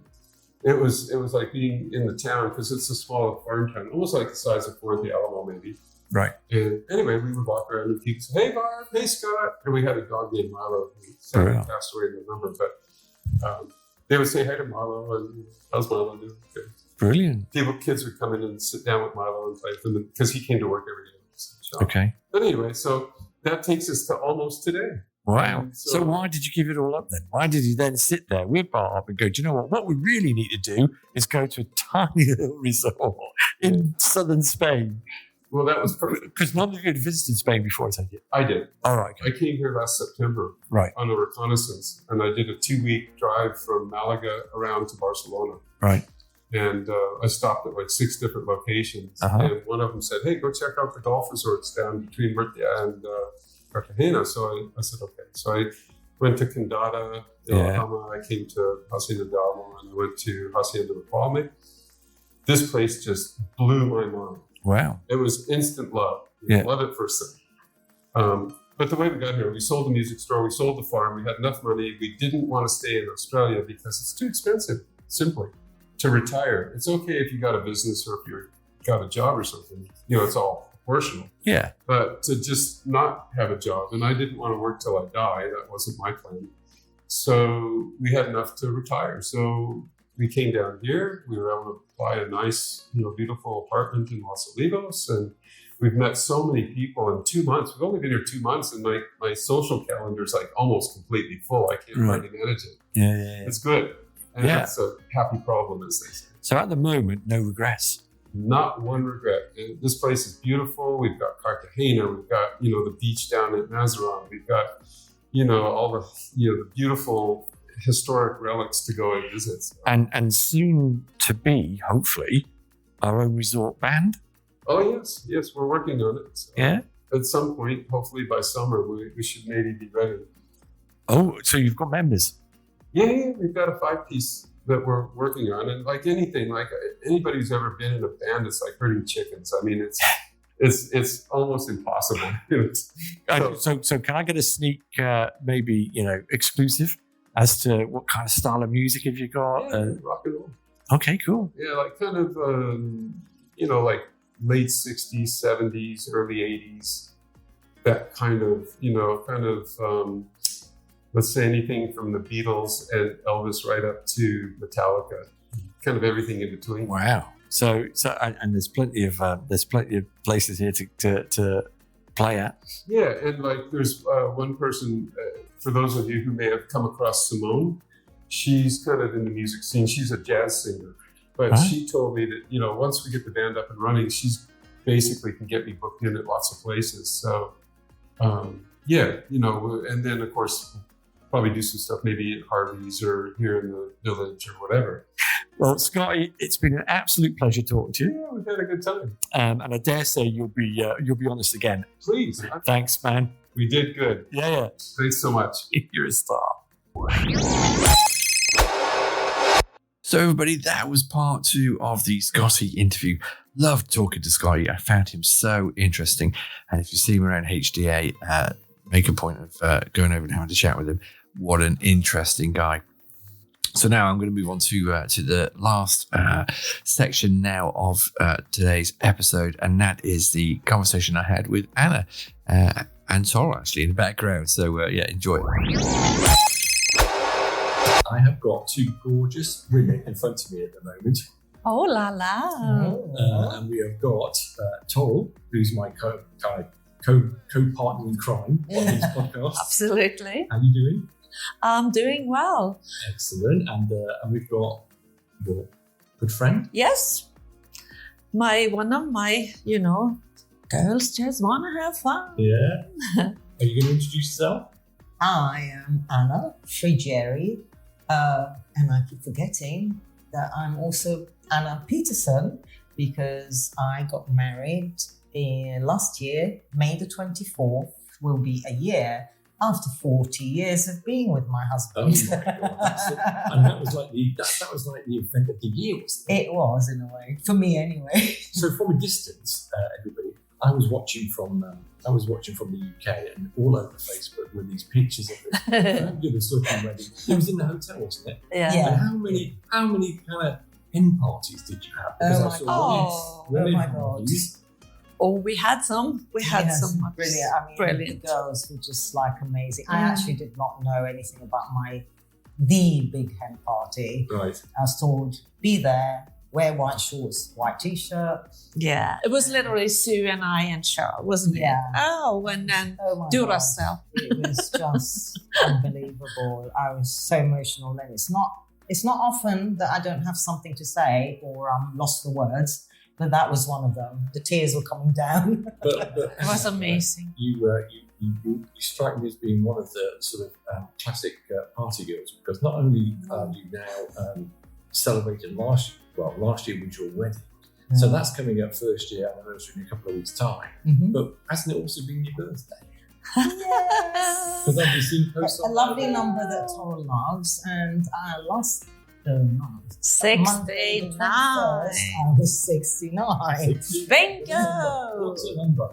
it was like being in the town because it's a small farm town, almost like the size of Fort Alamo maybe. Right. And anyway, we would walk around and people say, "Hey, Barb, hey, Scott." And we had a dog named Milo who sadly passed away in November, but they would say hi to Milo and how's Milo doing? Good. Brilliant. Kids would come in and sit down with Milo and play with him because he came to work every day. So. Okay. But anyway, so that takes us to almost today. Wow. So why did you give it all up then? Why did you then sit there with Barb and go, "Do you know what? What we really need to do is go to a tiny little resort in southern Spain." Well, that was perfect. Because none of you had visited Spain before, I take it. I did. All right. Okay. I came here last September on a reconnaissance, and I did a 2-week drive from Malaga around to Barcelona. Right. And I stopped at like 6 different locations. And one of them said, "Hey, go check out the golf resorts down between Murcia and Cartagena." So I said, okay. So I went to Condada, Alhama. I came to Hacienda Dalmo, and I went to Hacienda Palme. This place just blew my mind. Wow. It was instant love. Love at first sight. But the way we got here, we sold the music store, we sold the farm, we had enough money. We didn't want to stay in Australia because it's too expensive, simply, to retire. It's okay if you got a business or if you got a job or something. It's all proportional. Yeah. But to just not have a job, and I didn't want to work till I die. That wasn't my plan. So we had enough to retire. So we came down here. We were able to buy a nice, beautiful apartment in Los Olivos, and we've met so many people in 2 months. We've only been here 2 months, and my social calendar is like almost completely full. I can't hardly manage it. Yeah. It's good. And that's a happy problem, as they say. So at the moment, no regrets. Not one regret. And this place is beautiful. We've got Cartagena. We've got, the beach down at Mazaron. We've got, all the, the beautiful historic relics to go and visit. So. And soon to be, hopefully, our own resort band. Oh, yes, we're working on it. So yeah. At some point, hopefully by summer, we should maybe be ready. Oh, so you've got members? Yeah, we've got a 5-piece that we're working on. And like anything, like anybody who's ever been in a band, it's like herding chickens. I mean, it's almost impossible. So can I get a sneak, maybe, exclusive as to what kind of style of music have you got? Rock and roll. Okay, cool. Yeah, like kind of, like late 60s, 70s, early 80s, that kind of, let's say anything from the Beatles and Elvis right up to Metallica, kind of everything in between. Wow. So and there's plenty of places here to play at. Yeah, and like there's one person, for those of you who may have come across Simone, she's kind of in the music scene. She's a jazz singer, but she told me that once we get the band up and running, she's basically can get me booked in at lots of places. So and then of course probably do some stuff maybe at Harvey's or here in the village or whatever. Well, Scotty, it's been an absolute pleasure talking to you. Yeah, we've had a good time. And I dare say you'll be on this again. Please. Thanks, man. We did good. Yeah. Thanks so much. You're a star. So everybody, that was part 2 of the Scotty interview. Loved talking to Scotty. I found him so interesting. And if you see him around HDA, make a point of going over and having a chat with him. What an interesting guy. So now I'm going to move on to the last section now of today's episode, and that is the conversation I had with Anna and Toro, actually, in the background. So, enjoy. I have got 2 gorgeous women in front of me at the moment. Oh, la la. And we have got Toro, who's my co-partner in crime on these podcasts. Absolutely. How are you doing? I'm doing well. Excellent. And we've got your good friend. Yes. One of my, girls just want to have fun. Yeah. Are you going to introduce yourself? I am Anna Frigieri, and I keep forgetting that I'm also Anna Peterson because I got married last year, May the 24th, will be a year after 40 years of being with my husband. Oh my God. And that was like the event of the year, wasn't it? It was, in a way, for me anyway. So from a distance, everybody, I was watching from the UK, and all over Facebook were these pictures of this fabulous looking wedding. It was in the hotel, wasn't it? Yeah. And how many kind of hen parties did you have? Because Oh my God. Oh, we had some. We had some. Brilliant. I mean, brilliant. The girls were just like amazing. I actually did not know anything about the big hen party. Right. I was told, be there, wear white shorts, white t-shirt. Yeah. It was literally Sue and I and Cheryl, wasn't it? Yeah. Oh, and then my Duracell. It was just unbelievable. I was so emotional. And it's not often that I don't have something to say or I'm lost for words. But that was one of them. The tears were coming down. But it was amazing. You strike me as being one of the sort of classic party girls, because not only are you now celebrating last year was your wedding, so that's coming up first year anniversary in a couple of weeks' time. Mm-hmm. But hasn't it also been your birthday? Yes. Because I've seen posts. A lovely number that Toro loves, and I lost. 69. I was 69. Bingo! What's the number?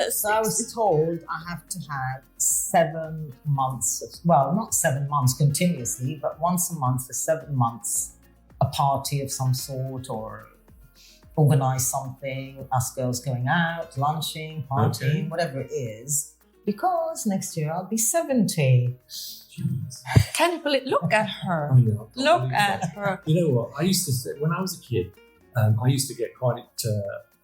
So I was told I have to have 7 months, not 7 months continuously, but once a month for 7 months, a party of some sort or organize something, us girls going out, lunching, partying, whatever it is, because next year I'll be 70. Jeez. Can you believe? Look at her. I know, I can't Look believe at that. her. You know what? I used to say, when I was a kid, I used to get quite,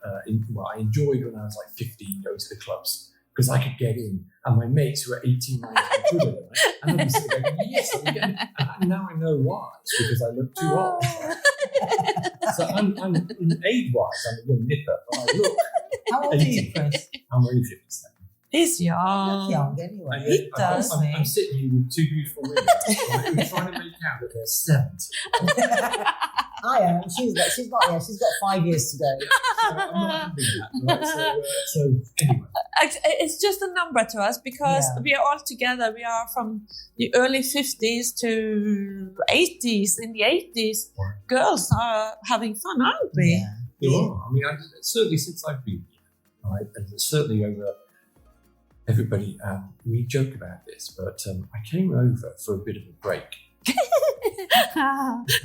I enjoyed when I was like 15 going to the clubs because I could get in and my mates who were 18, 19, good at it, and I'd be sitting there, yes, I'm getting in. And now I know why. It's because I look too old. So I'm in age-wise, I'm a young nipper, but I look How old are you, Chris? I'm only 57. He's You young. look young anyway. And He does. I'm sitting here with two beautiful women right, who are trying to make out that they're 70. I am. She's not yet. She's got 5 years to go. So I'm not having that. Right? So anyway. It's just a number to us because we are all together. We are from the early 50s to 80s. In the 80s, girls are having fun, aren't we? Yeah. You are. I mean, certainly since I've been here, right, and certainly over everybody, we joke about this, but I came over for a bit of a break.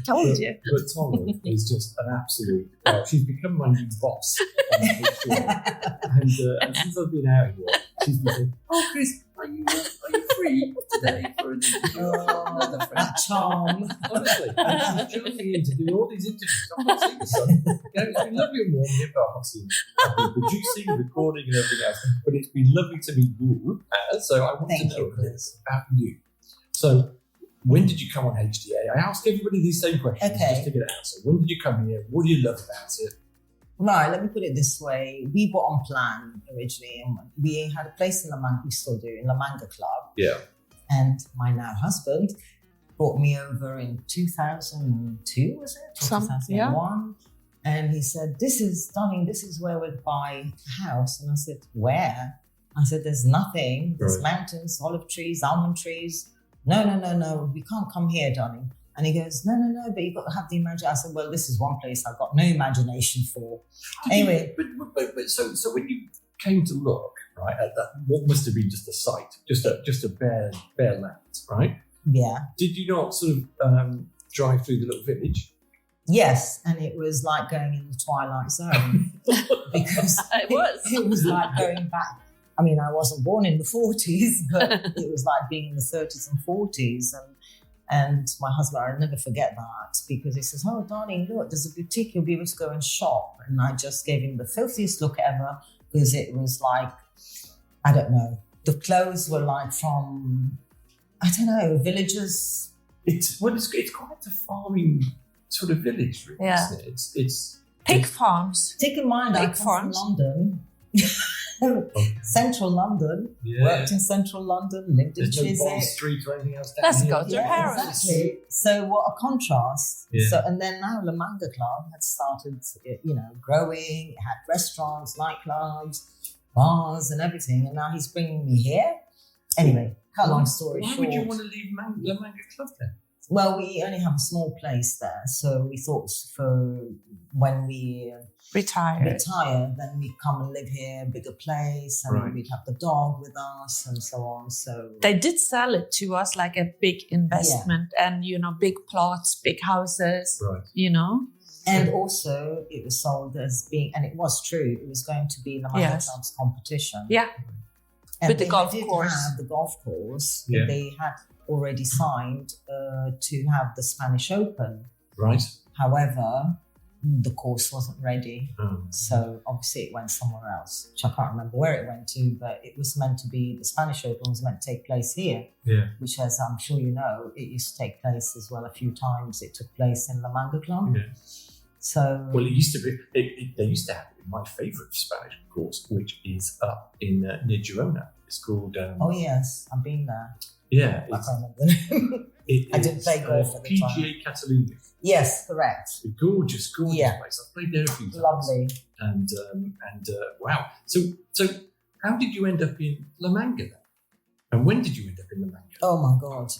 Told you. But Tara is just an absolute. She's become my new boss. And since I've been out here, she's been saying, "Oh, Chris, are you free today for an interview?" Oh, that charm. Honestly, I'm jumping in to do all these interviews. I'm not seeing the sun. You know, it's been lovely and warm here, but I've been producing, recording, and everything else. But it's been lovely to meet you. So I want to know this about you. So, when did you come on HDA? I ask everybody these same questions just to get an answer. When did you come here? What do you love about it? Right, let me put it this way. We were on plan originally, and we had a place in La Manga, we still do, in La Manga Club. Yeah. And my now husband brought me over in 2002, was it? 2001. And he said, darling, this is where we'd buy a house. And I said, where? I said, there's nothing. There's mountains, olive trees, almond trees. No, we can't come here, darling. And he goes, no, but you've got to have the imagination. I said, well, this is one place I've got no imagination for. Anyway. But so when you came to look, right, at that, what must have been just a site, just a bare land, right? Yeah. Did you not sort of drive through the little village? Yes, and it was like going in the Twilight Zone. Because it was like going back. I mean, I wasn't born in the 40s, but it was like being in the 30s and 40s. And my husband, I'll never forget that, because he says, oh, darling, look, there's a boutique, you'll be able to go and shop. And I just gave him the filthiest look ever, because it was like, I don't know, the clothes were like from, I don't know, villagers. It's quite a farming sort of village, really, isn't it? It's pig farms. Take in mind, I come from London. Central London, worked in Central London, lived in Chiswick. There's no Bond Street or anything else down Let's here. go to Harrods. Exactly. So what a contrast. Yeah. So, and then now La Manga Club had started, growing. It had restaurants, nightclubs, bars and everything. And now he's bringing me here. Anyway, cut long story short. Why would you want to leave La Manga Club then? Well, we only have a small place there. So we thought for when we retire, then we'd come and live here, bigger place, and we'd have the dog with us and so on. So they did sell it to us like a big investment and, big plots, big houses, And also it was sold as being, and it was true, it was going to be La Manga Club's competition. Yeah. And with the golf course. Have the golf course. Yeah. They had already signed to have the Spanish Open. Right. However, the course wasn't ready. So obviously it went somewhere else, which I can't remember where it went to, but it was meant to be, the Spanish Open was meant to take place here. Yeah. Which, as I'm sure you know, it used to take place as well a few times. It took place in La Manga Club. Yeah. So, well, it used to be, they used to have my favourite Spanish course, which is up in near Girona. It's called... oh, yes, I've been there. Yeah. I can't remember the name. I didn't play golf at the time. PGA Catalunya. Yes, correct. A gorgeous place. I've played there a few times. Lovely. And wow. So how did you end up in La Manga then? And when did you end up in La Manga? Oh my God.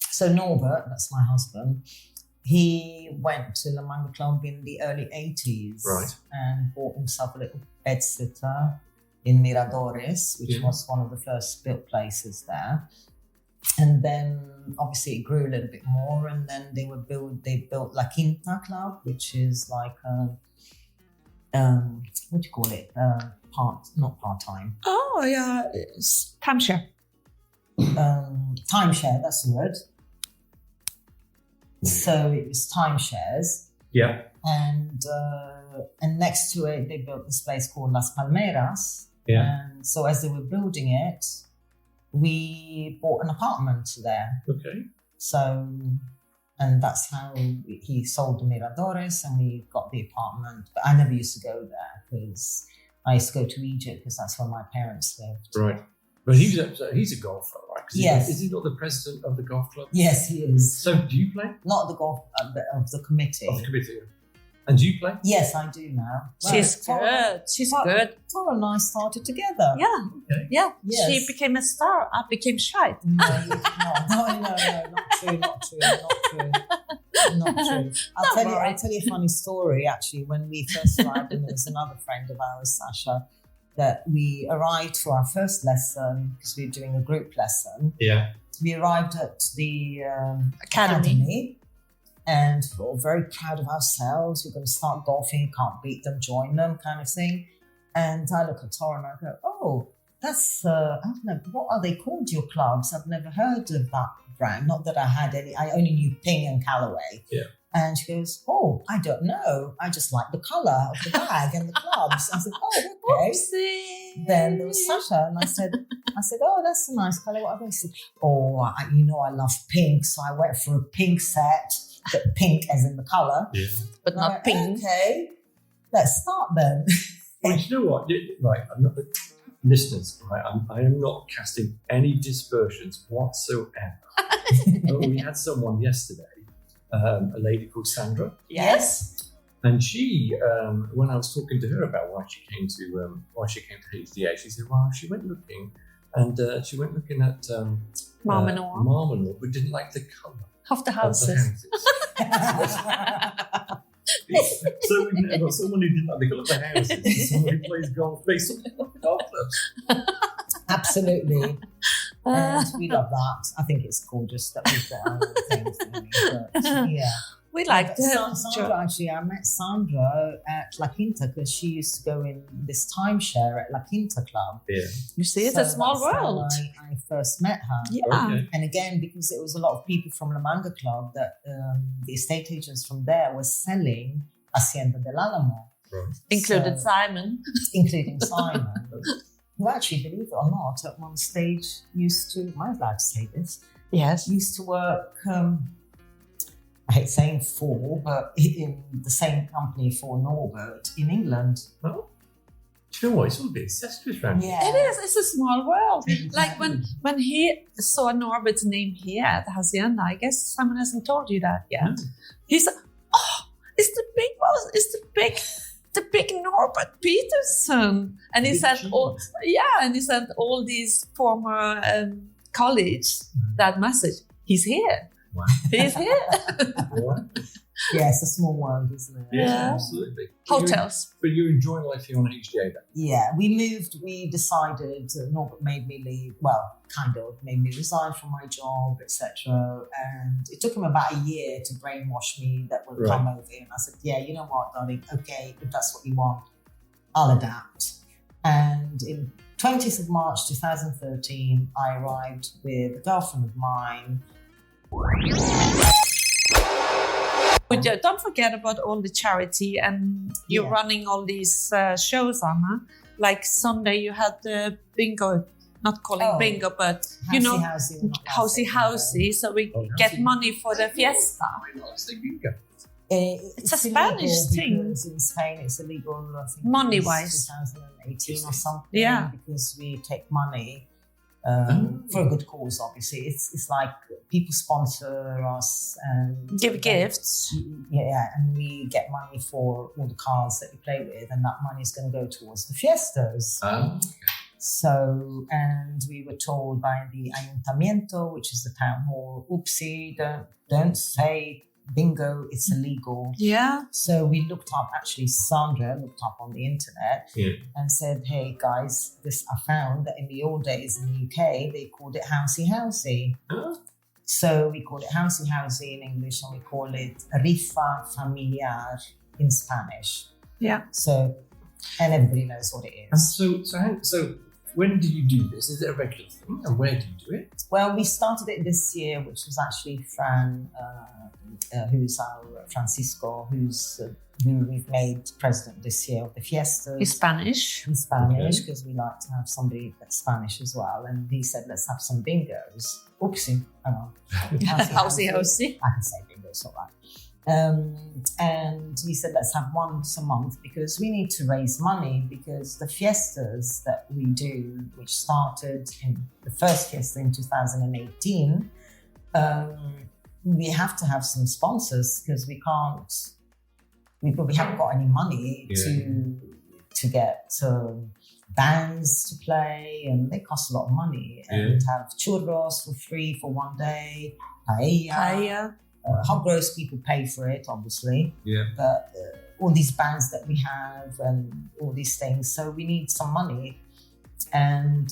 So Norbert, that's my husband, he went to La Manga Club in the early 80s. Right. And bought himself a little bed sitter in Miradores, which was one of the first built places there. And then obviously it grew a little bit more, and then they built La Quinta Club, which is like what do you call it? Not part-time. Oh, yeah. Timeshare. Timeshare, that's the word. So it was timeshares. Yeah. And next to it, they built this place called Las Palmeras. Yeah. And so as they were building it, we bought an apartment there. Okay. So, and that's how he sold the Miradores and we got the apartment. But I never used to go there because I used to go to Egypt because that's where my parents lived. Right. But he's a golfer, right? Yes. Is he not the president of the golf club? Yes, he is. So do you play? Not the golf, of the committee. Of the committee. And do you play? Yes, I do now. She's good. She's good. Tara and I started together. Yeah. Okay. Yeah. Yes. She became a star. I became shy. No, not true. I'll tell you a funny story. Actually, when we first arrived, and there was another friend of ours, Sasha, that we arrived for our first lesson because we were doing a group lesson. Yeah. We arrived at the Academy. And we're all very proud of ourselves. We're going to start golfing. Can't beat them, join them, kind of thing. And I look at Tara and I go, "Oh, that's I don't know, what are they called? Your clubs? I've never heard of that brand. Not that I had any. I only knew Ping and Callaway." Yeah. And she goes, "Oh, I don't know. I just like the colour of the bag and the clubs." I said, "Oh, okay." Oopsie. Then there was Sasha, and I said, "Oh, that's a nice colour. What are they?" She said, "Oh, I love pink, so I went for a pink set, but pink as in the colour." Yeah. But And I not went, pink. "Okay, let's start then." Well, you know what? Right, I'm not, listeners, right? I am not casting any dispersions whatsoever. We had someone yesterday, a lady called Sandra, Yes. and she, when I was talking to her about why she came to HDA, she said, "Well, she went looking, and she went looking at Marmanor, but didn't like the colour Of the of houses. the houses." So we've now got someone who didn't like the colour of the houses, and someone who plays golf based on the golf clubs. Absolutely. And we love that. I think it's gorgeous that we've got our own things. But yeah. We like to Sandra, actually, I met Sandra at La Quinta because she used to go in this timeshare at La Quinta Club. Yeah. You see, it's a small that's how world. I first met her. Yeah. Okay. And again, because there was a lot of people from La Manga Club that the estate agents from there were selling Hacienda del Alamo. Right. Included So- Simon. Including Simon. Who actually, believe it or not, at one stage used to, am I allowed to say this? Yes. Used to work, I hate saying for, but in the same company for Norbert in England. Oh. Do you know what? It's all a bit incestuous around here. Yeah. It is. It's a small world. Exactly. Like when he saw Norbert's name here at the Hacienda, I guess someone hasn't told you that yet. No. He said, "Oh, it's the big boss. It's the big Norbert Peterson." And he Big said, cheese. and he sent all these former colleagues that message. He's here. Wow. He's here. Right. Yeah, it's a small world, isn't it? Yeah, absolutely. Hotels. But you're enjoying life here on HDA then? Yeah, we decided, Norbert made me leave, well, kind of made me resign from my job, etc. And it took him about a year to brainwash me that would Right. come over here. And I said, "Yeah, you know what, darling, okay, if that's what you want, I'll adapt." And in 20th of March 2013, I arrived with a girlfriend of mine. But don't forget about all the charity, and you're Yeah. running all these shows, Anna. Like Sunday, you had the bingo, not calling bingo, but you know, housey. So we get money for the fiesta. It's a Spanish illegal thing. because in Spain it's illegal, I think, Money-wise. 2018 or something. Yeah. Because we take money for a good cause. Obviously, it's like people sponsor us and Give gifts. Yeah, and we get money for all the cars that we play with, and that money is going to go towards the fiestas. So, and we were told by the Ayuntamiento, which is the town hall, "Oopsie, don't say bingo, it's illegal." Yeah. So we looked up, actually Sandra looked up on the internet and said, "Hey guys, I found that in the old days in the UK, they called it housey. So we call it housey in English, and we call it rifa familiar in Spanish." Yeah. So and everybody knows what it And is. so when do you do this? Is it a regular thing? And where do you do it? Well, we started it this year, which was actually Fran, who's our Francisco, who we've made president this year of the Fiestas. He's Spanish. In Spanish, because we like to have somebody that's Spanish as well. And he said, let's have some bingos. Oopsie. Oh, Howsy. I can say bingo, it's all right. And he said, let's have once a month because we need to raise money because the fiestas that we do, which started in the first fiesta in 2018, we have to have some sponsors because we haven't got any money to get bands to play, and they cost a lot of money. And have churros for free for one day, paella. Hot roast, people pay for it, obviously. Yeah. But all these bands that we have and all these things, so we need some money. And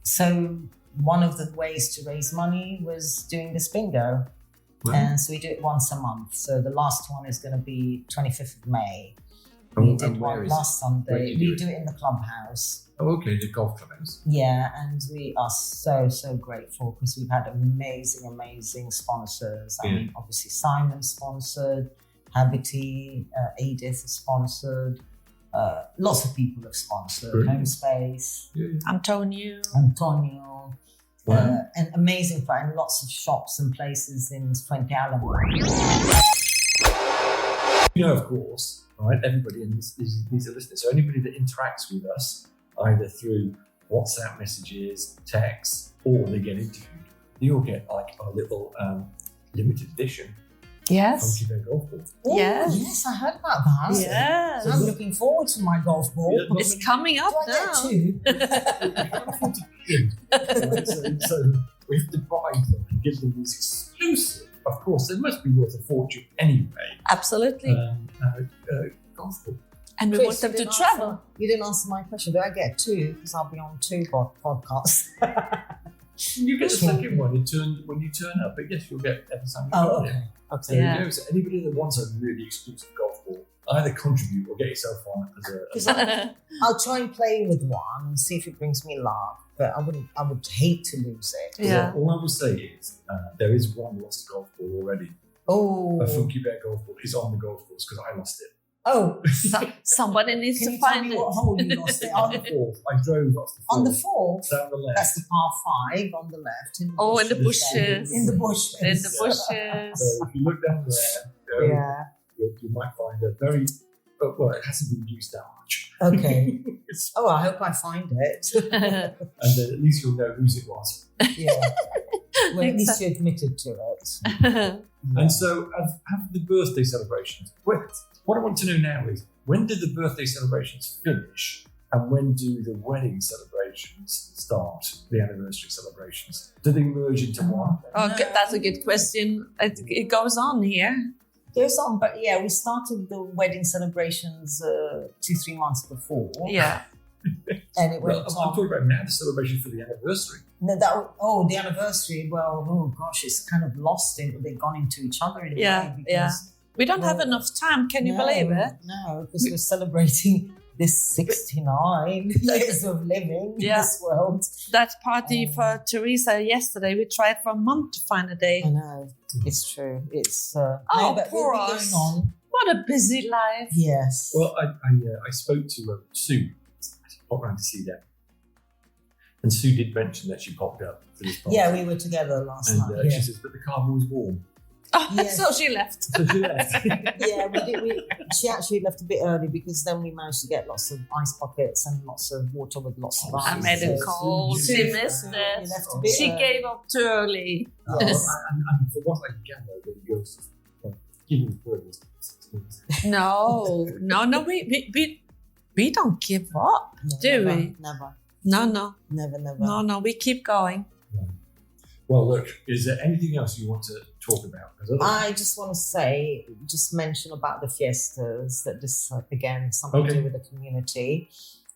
so one of the ways to raise money was doing this bingo. Wow. And so we do it once a month. So the last one is going to be 25th of May. And We did where one is last Where Sunday. do you We do do it in the clubhouse. Oh, okay, the golf clubhouse. Yeah, and we are so grateful because we've had amazing sponsors. I mean, obviously Simon sponsored, Habity, Edith has sponsored, lots of people have sponsored, Brilliant. Homespace, Antonio. and amazing and lots of shops and places in Fuente Alamo. You know, of course, right, everybody in these are listeners, so anybody that interacts with us, either through WhatsApp messages, texts, or they get interviewed, they all get like a little limited edition Yes. Funky Bear golf ball. Oh, Yes. yes, I heard about that. Yes. I'm looking forward to my golf ball. Yeah, It's coming up Do I get now. two? We can't afford to begin. Right, so we have to buy them and give them these exclusive, of course, they must be worth a fortune anyway, Absolutely. golf ball. And we Chris, want them you to didn't travel. You didn't answer my question. Do I get two? Because I'll be on two podcasts. You get the second one when you turn up, but yes, you'll get every time you Oh, go okay. there. Okay. So Yeah. there you go. So anybody that wants a really exclusive golf ball, either contribute or get yourself on as a I'll try and play with one and see if it brings me luck. But I would hate to lose it. Yeah. All I will say is there is one lost golf ball already. Oh. A Funky Bear golf ball is on the golf course because I lost it. Oh. Somebody needs Can to you tell find me it. what hole you lost it on? Fourth. I drove off the fourth. On the fourth. Down the left. That's the par 5 on the left. Oh, in the bushes. In the bushes. In the bushes. So if you look down there, Yeah. you might find a very, well, it hasn't been used that much. Okay. It's- Oh, I hope I find it. and then at least you'll know whose it was. Yeah. Well, at least you admitted to it. And so, have the birthday celebrations. What I want to know now is, when do the birthday celebrations finish, and when do the wedding celebrations start? The anniversary celebrations, do they merge into one? Oh, that's a good question. It goes on here. Goes on, but yeah, we started the wedding celebrations 2-3 months before. Yeah. And it went Well, I'm on. talking about now the celebration for the anniversary. No, the anniversary. Well, oh gosh, it's kind of lost in. They've gone into each other in a Yeah, way yeah. because We don't have enough time. Can you believe it? No, because we're celebrating this 69 years of living in Yeah. this world. That party for Teresa yesterday, we tried for a month to find a day. I know, it's true. It's Oh, but poor we'll be us. going on. What a busy life. Yes. Well, I spoke to Sue. I popped round to see them, and Sue did mention that she popped up for this party. yeah, we were together last And night. Yeah. she says, but the car was warm, Oh, Yes. so she left. so she left. Yeah, she actually left a bit early because then we managed to get lots of ice buckets and lots of water with lots of ice. I made it So cold. Sue- She Sue- missed we it. left a bit She early. gave up too early. Yes. And for what I gather, when he goes giving birth, No, we don't give up, No, do never, we? Never. No, we keep going. Well, look, is there anything else you want to talk about? 'Cause otherwise- I just want to mention about the fiestas, that this, again, something to do with the community.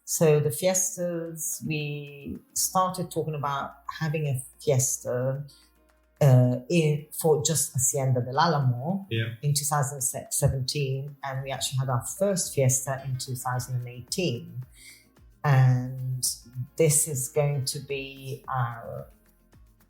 So the fiestas, we started talking about having a fiesta for just Hacienda del Álamo Yeah. in 2017, and we actually had our first fiesta in 2018. And this is going to be our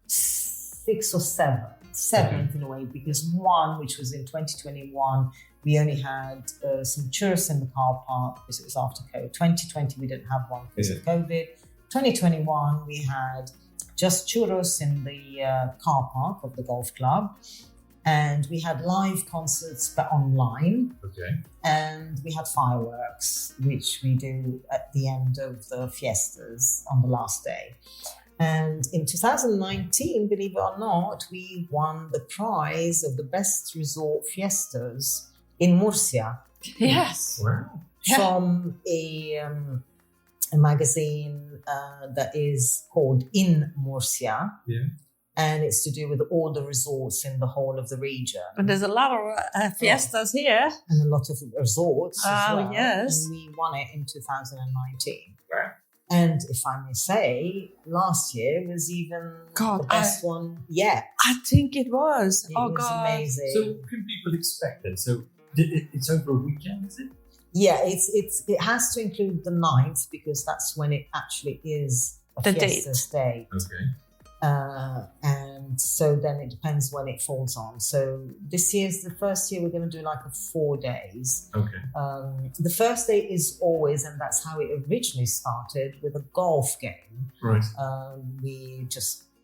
sixth or seventh in a way, because one, which was in 2021, we only had some churros in the car park because it was after COVID. 2020, we didn't have one because of COVID. 2021, we had just churros in the car park of the golf club. And we had live concerts, but online. Okay. And we had fireworks, which we do at the end of the fiestas on the last day. And in 2019, believe it or not, we won the prize of the best resort fiestas in Murcia. Yes. Wow. From a magazine that is called In Murcia. Yeah. And it's to do with all the resorts in the whole of the region. And there's a lot of fiestas here. And a lot of resorts as Oh, well. yes. And we won it in 2019. Wow. And if I may say, last year was even the best one yet. I think it was. It oh, was God. amazing. So what can people expect then? So it's over a weekend, is it? Yeah, it has to include the 9th because that's when it actually is a The fiesta's date. Okay. And so then it depends when it falls on. So this year's the first year we're going to do like a 4 days. Okay. The first day is always, and that's how it originally started, with a golf game. Right.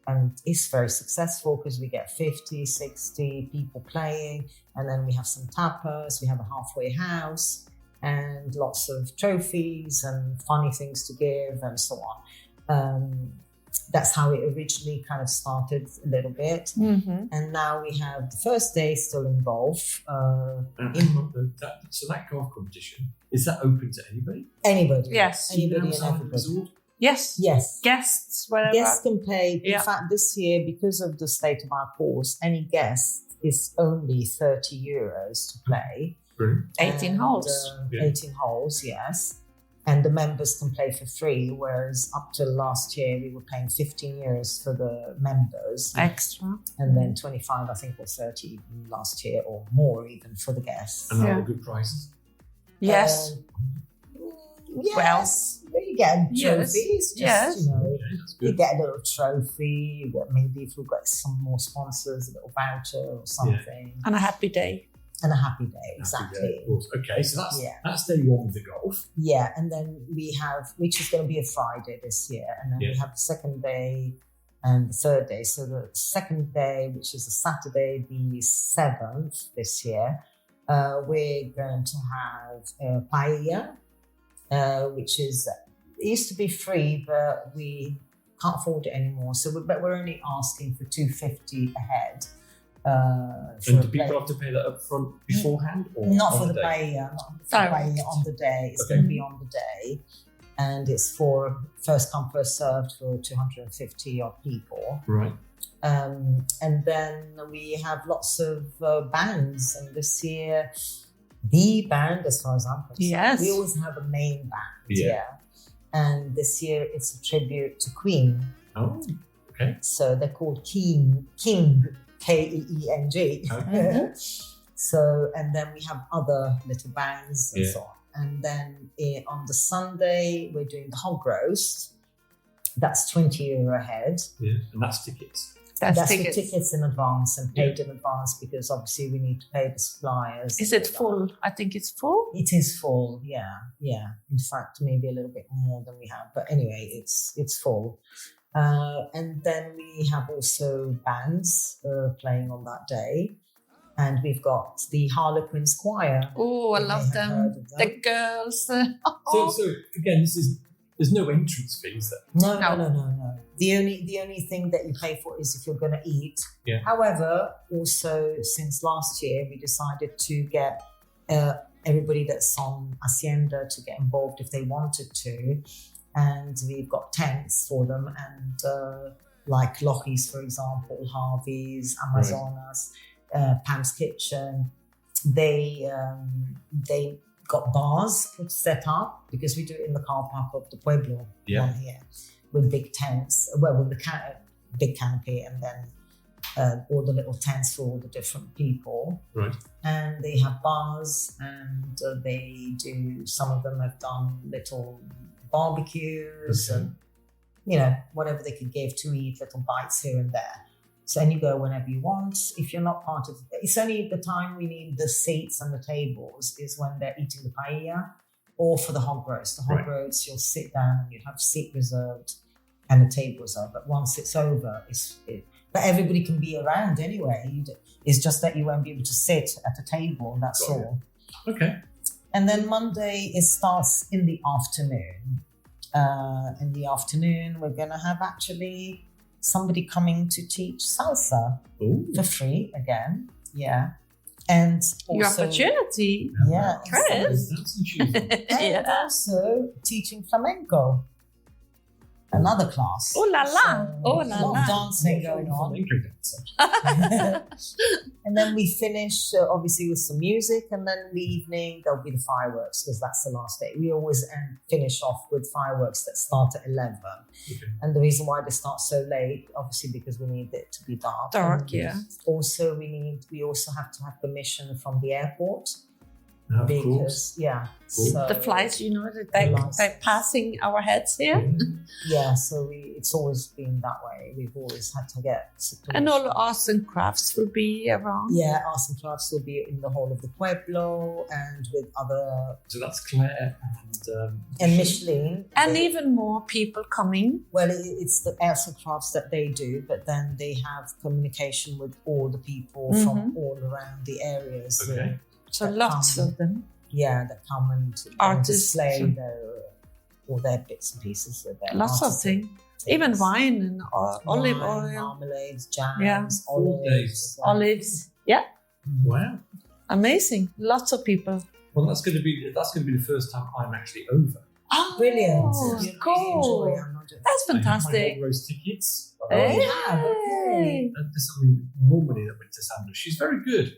And it's very successful because we get 50, 60 people playing, and then we have some tapas, we have a halfway house, and lots of trophies and funny things to give and so on. That's how it originally kind of started a little bit. Mm-hmm. And now we have the first day still in golf. So that golf competition, is that open to anybody? Anybody. Yes. Anybody and Outside the everybody. resort? Yes. Yes. Guests, whatever. Guests can play. Yeah. In fact, this year, because of the state of our course, any guest is only €30 to play. Brilliant. 18 And, holes. 18 holes, yes. And the members can play for free, whereas up till last year, we were paying €15 for the members. Extra. And then 25, I think, or 30 last year, or more even for the guests. And Yeah. all the good prizes? Yes. Yes. You get Yes. trophies. Just, Yes. You know, Okay, that's you good. get a little trophy. You get, maybe if we've got some more sponsors, a little voucher or something. And a happy day. And a happy day, Happy exactly. day, of course. Okay, so that's day one with the golf. Yeah, and then we have, which is going to be a Friday this year, and then we have the second day and the third day. So the second day, which is a Saturday, the 7th this year, we're going to have paella, which is, it used to be free, but we can't afford it anymore. So but we're only asking for $2.50 a head. And do people have to pay that up front beforehand? Or Not on for the day? paella, not for the paella on the day. It's Okay. going to be on the day. And it's for first come, first served for 250 odd people. Right. And then we have lots of bands. And this year, the band, as far as I'm concerned, Yes. we always have a main band. Yeah. And this year, it's a tribute to Queen. Oh, okay. So they're called King, K-E-E-N-G. Okay. So, and then we have other little bands and Yeah. so on. And then on the Sunday, we're doing the hog roast. That's €20 a head. Yeah, and that's tickets. That's For tickets. tickets in advance and paid in advance because obviously we need to pay the suppliers. Is it full? I think it's full. It is full, yeah. In fact, maybe a little bit more than we have. But anyway, it's full. And then we have also bands playing on that day. And we've got the Harlequins Choir. Oh, I You may love have them. heard of them. The girls. So again, there's no entrance fees there. No. The only thing that you pay for is if you're going to eat. Yeah. However, also since last year, we decided to get everybody that's on Hacienda to get involved if they wanted to. And we've got tents for them, and like Lochie's, for example, Harvey's, Amazonas, Pam's Kitchen. They got bars set up because we do it in the car park of the Pueblo one here with big tents, with the big canopy, and then all the little tents for all the different people. Right. And they have bars, and they do, some of them have done little barbecues and, whatever they could give to eat, little bites here and there. So, and you go whenever you want. If you're not part of it's only the time we need the seats and the tables is when they're eating the paella or for the hog roast. The hog roast, you'll sit down and you have seat reserved and the table reserved. But once it's over, but everybody can be around anyway. It's just that you won't be able to sit at a table, that's all. Okay. And then Monday, it starts in the afternoon. In the afternoon, we're going to have actually somebody coming to teach salsa for free again. Yeah. And Your also, opportunity. Yeah. Chris. And also teaching flamenco. Another class. Oh la la. A lot of dancing going on. And then we finish obviously with some music, and then in the evening there'll be the fireworks because that's the last day. We always finish off with fireworks that start at 11. Okay. And the reason why they start so late, obviously because we need it to be dark. Also we also have to have permission from the airport. Of because course. So the flights, they're passing our heads here. Yeah, so it's always been that way. We've always had to get support. And all the arts and crafts will be around. Yeah, arts and crafts will be in the Hall of the Pueblo and with other. So that's Claire and Micheline. And even more people coming. Well, it's the arts and crafts that they do, but then they have communication with all the people from all around the areas. Okay. So lots of them. Yeah, that come and display all their bits and pieces of their lots of things. Even wine and olive oil. Marmalades, jams, olives. Yeah. Wow. Amazing. Lots of people. Well, that's going to be the first time I'm actually over. Oh, brilliant. Cool. That's fantastic. I have roast tickets. Hey. Okay. There's something more money that went to Sandra. She's very good.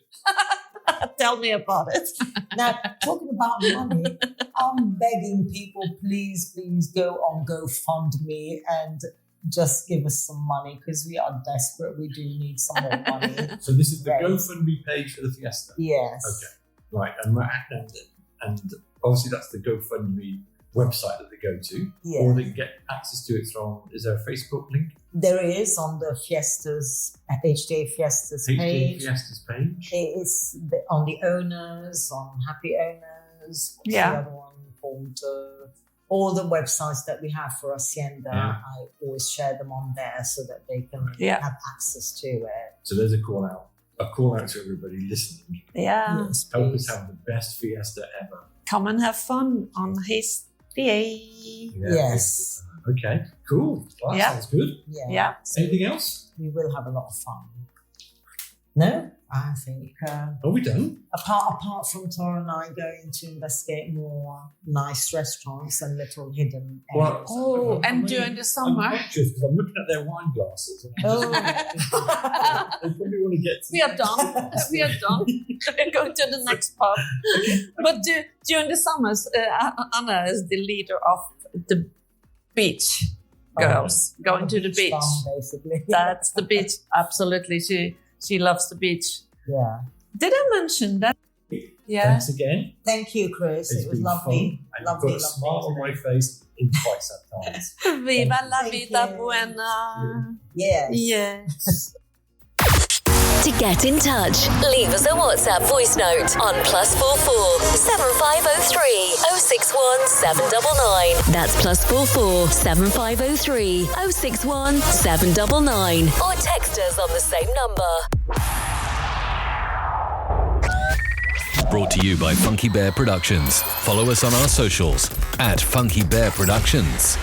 Tell me about it. Now, talking about money, I'm begging people, please go on GoFundMe and just give us some money because we are desperate. We do need some more money. So this is the GoFundMe page for the Fiesta? Yes. Okay. Right. And obviously that's the GoFundMe website that they go to. Yeah. Or they can get access to it from, is there a Facebook link? There is on the Fiestas, HDA Fiestas page. HDA Fiestas page. It's on the owners, on Happy Owners. Yeah. The other one called all the websites that we have for Hacienda. Yeah. I always share them on there so that they can have access to it. So there's a call out. A call out to everybody listening. Yeah. Yes, Help us have the best Fiesta ever. Come and have fun on his DA. Yes. Okay, cool. Well, that sounds good. Yeah. So anything else? We will have a lot of fun. No, I think. Are we done? Apart from Tora and I going to investigate more nice restaurants and little hidden areas. And during the summer. I'm anxious because I'm looking at their wine glasses. They probably want to get to We are done. We're going to the next pub. But during the summers, Anna is the leader of the beach girls going to the beach. Farm, basically. That's the beach. Absolutely. She loves the beach. Yeah. Did I mention that? Yeah. Thanks again. Thank you, Chris. It's it was been lovely. Fun. Lovely, I've got a smile on my face in quite some time. Viva la Thank vida you. buena. Yes. Yes. To get in touch, leave us a WhatsApp voice note on +44 7503 061 799. That's +44 7503 061 799. Or text us on the same number. Brought to you by Funky Bear Productions. Follow us on our socials @Funky Bear Productions.